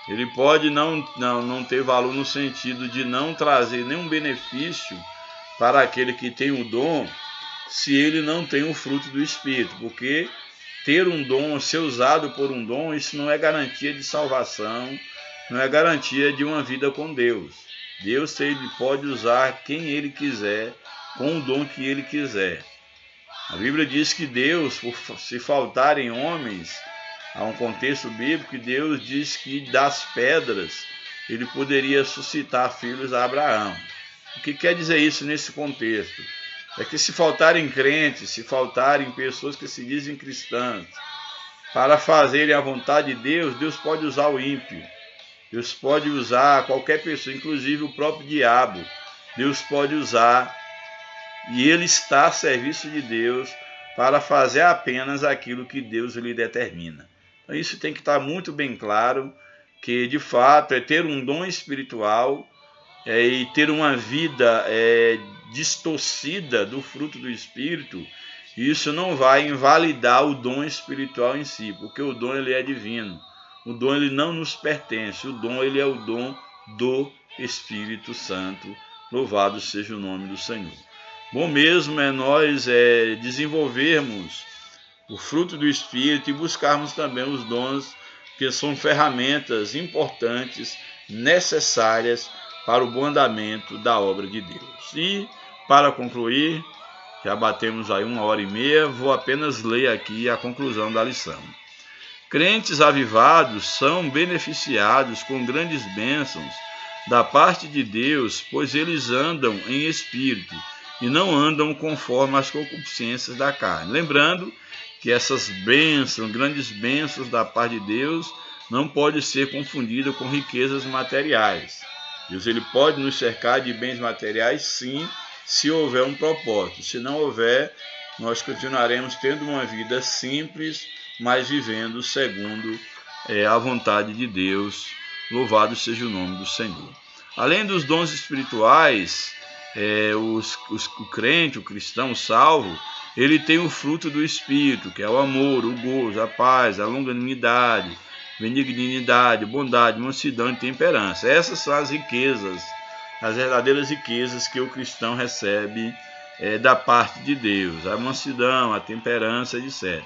Ele pode não ter valor no sentido de não trazer nenhum benefício para aquele que tem o dom, se ele não tem o fruto do Espírito, porque ter um dom, ser usado por um dom, isso não é garantia de salvação, não é garantia de uma vida com Deus. Deus, ele pode usar quem ele quiser, com o dom que ele quiser. A Bíblia diz que Deus, se faltarem homens, há um contexto bíblico que Deus diz que das pedras ele poderia suscitar filhos a Abraão. O que quer dizer isso nesse contexto? É que se faltarem crentes, se faltarem pessoas que se dizem cristãs, para fazerem a vontade de Deus, Deus pode usar o ímpio. Deus pode usar qualquer pessoa, inclusive o próprio diabo. Deus pode usar, e ele está a serviço de Deus para fazer apenas aquilo que Deus lhe determina. Então isso tem que estar muito bem claro, que de fato é ter um dom espiritual e ter uma vida distorcida do fruto do Espírito. Isso não vai invalidar o dom espiritual em si, porque o dom ele é divino. O dom ele não nos pertence, o dom ele é o dom do Espírito Santo. Louvado seja o nome do Senhor. Bom mesmo é nós desenvolvermos o fruto do Espírito e buscarmos também os dons, que são ferramentas importantes, necessárias para o bom andamento da obra de Deus. E, para concluir, já batemos aí 1h30, vou apenas ler aqui a conclusão da lição. Crentes avivados são beneficiados com grandes bênçãos da parte de Deus, pois eles andam em espírito e não andam conforme as concupiscências da carne. Lembrando que essas bênçãos, grandes bênçãos da parte de Deus, não pode ser confundida com riquezas materiais. Deus ele pode nos cercar de bens materiais, sim, se houver um propósito. Se não houver, nós continuaremos tendo uma vida simples, mas vivendo segundo a vontade de Deus. Louvado seja o nome do Senhor. Além dos dons espirituais, o crente, o cristão, o salvo, ele tem o fruto do Espírito, que é o amor, o gozo, a paz, a longanimidade, benignidade, bondade, mansidão e temperança. Essas são as riquezas, as verdadeiras riquezas que o cristão recebe da parte de Deus, a mansidão, a temperança, etc.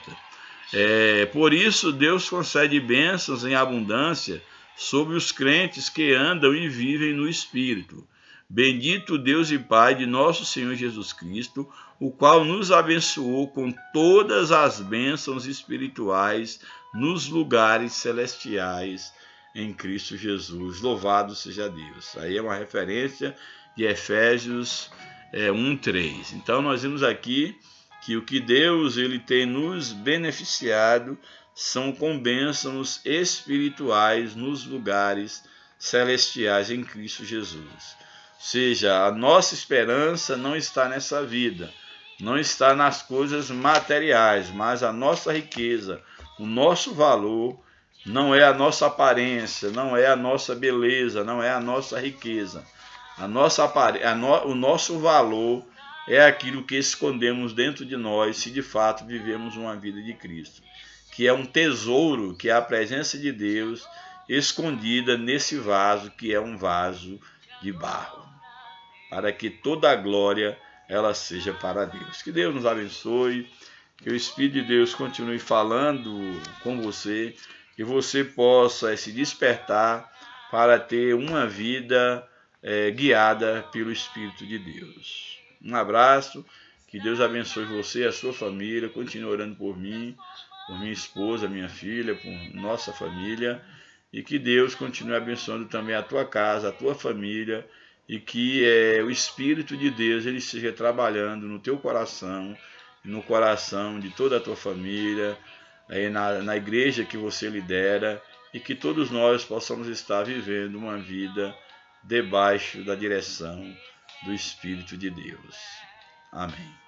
Por isso, Deus concede bênçãos em abundância sobre os crentes que andam e vivem no Espírito. Bendito Deus e Pai de nosso Senhor Jesus Cristo, o qual nos abençoou com todas as bênçãos espirituais nos lugares celestiais em Cristo Jesus. Louvado seja Deus. Aí é uma referência de Efésios 1:3. Então nós vimos aqui que o que Deus ele tem nos beneficiado são com bênçãos espirituais nos lugares celestiais em Cristo Jesus. Ou seja, a nossa esperança não está nessa vida, não está nas coisas materiais, mas a nossa riqueza, o nosso valor não é a nossa aparência, não é a nossa beleza, não é a nossa riqueza. O nosso valor é aquilo que escondemos dentro de nós, se de fato vivemos uma vida de Cristo, que é um tesouro, que é a presença de Deus escondida nesse vaso, que é um vaso de barro, para que toda a glória ela seja para Deus. Que Deus nos abençoe, que o Espírito de Deus continue falando com você, que você possa se despertar para ter uma vida guiada pelo Espírito de Deus. Um abraço, que Deus abençoe você e a sua família, continue orando por mim, por minha esposa, minha filha, por nossa família, e que Deus continue abençoando também a tua casa, a tua família, e que o Espírito de Deus ele esteja trabalhando no teu coração, no coração de toda a tua família, na igreja que você lidera, e que todos nós possamos estar vivendo uma vida debaixo da direção do Espírito de Deus. Amém.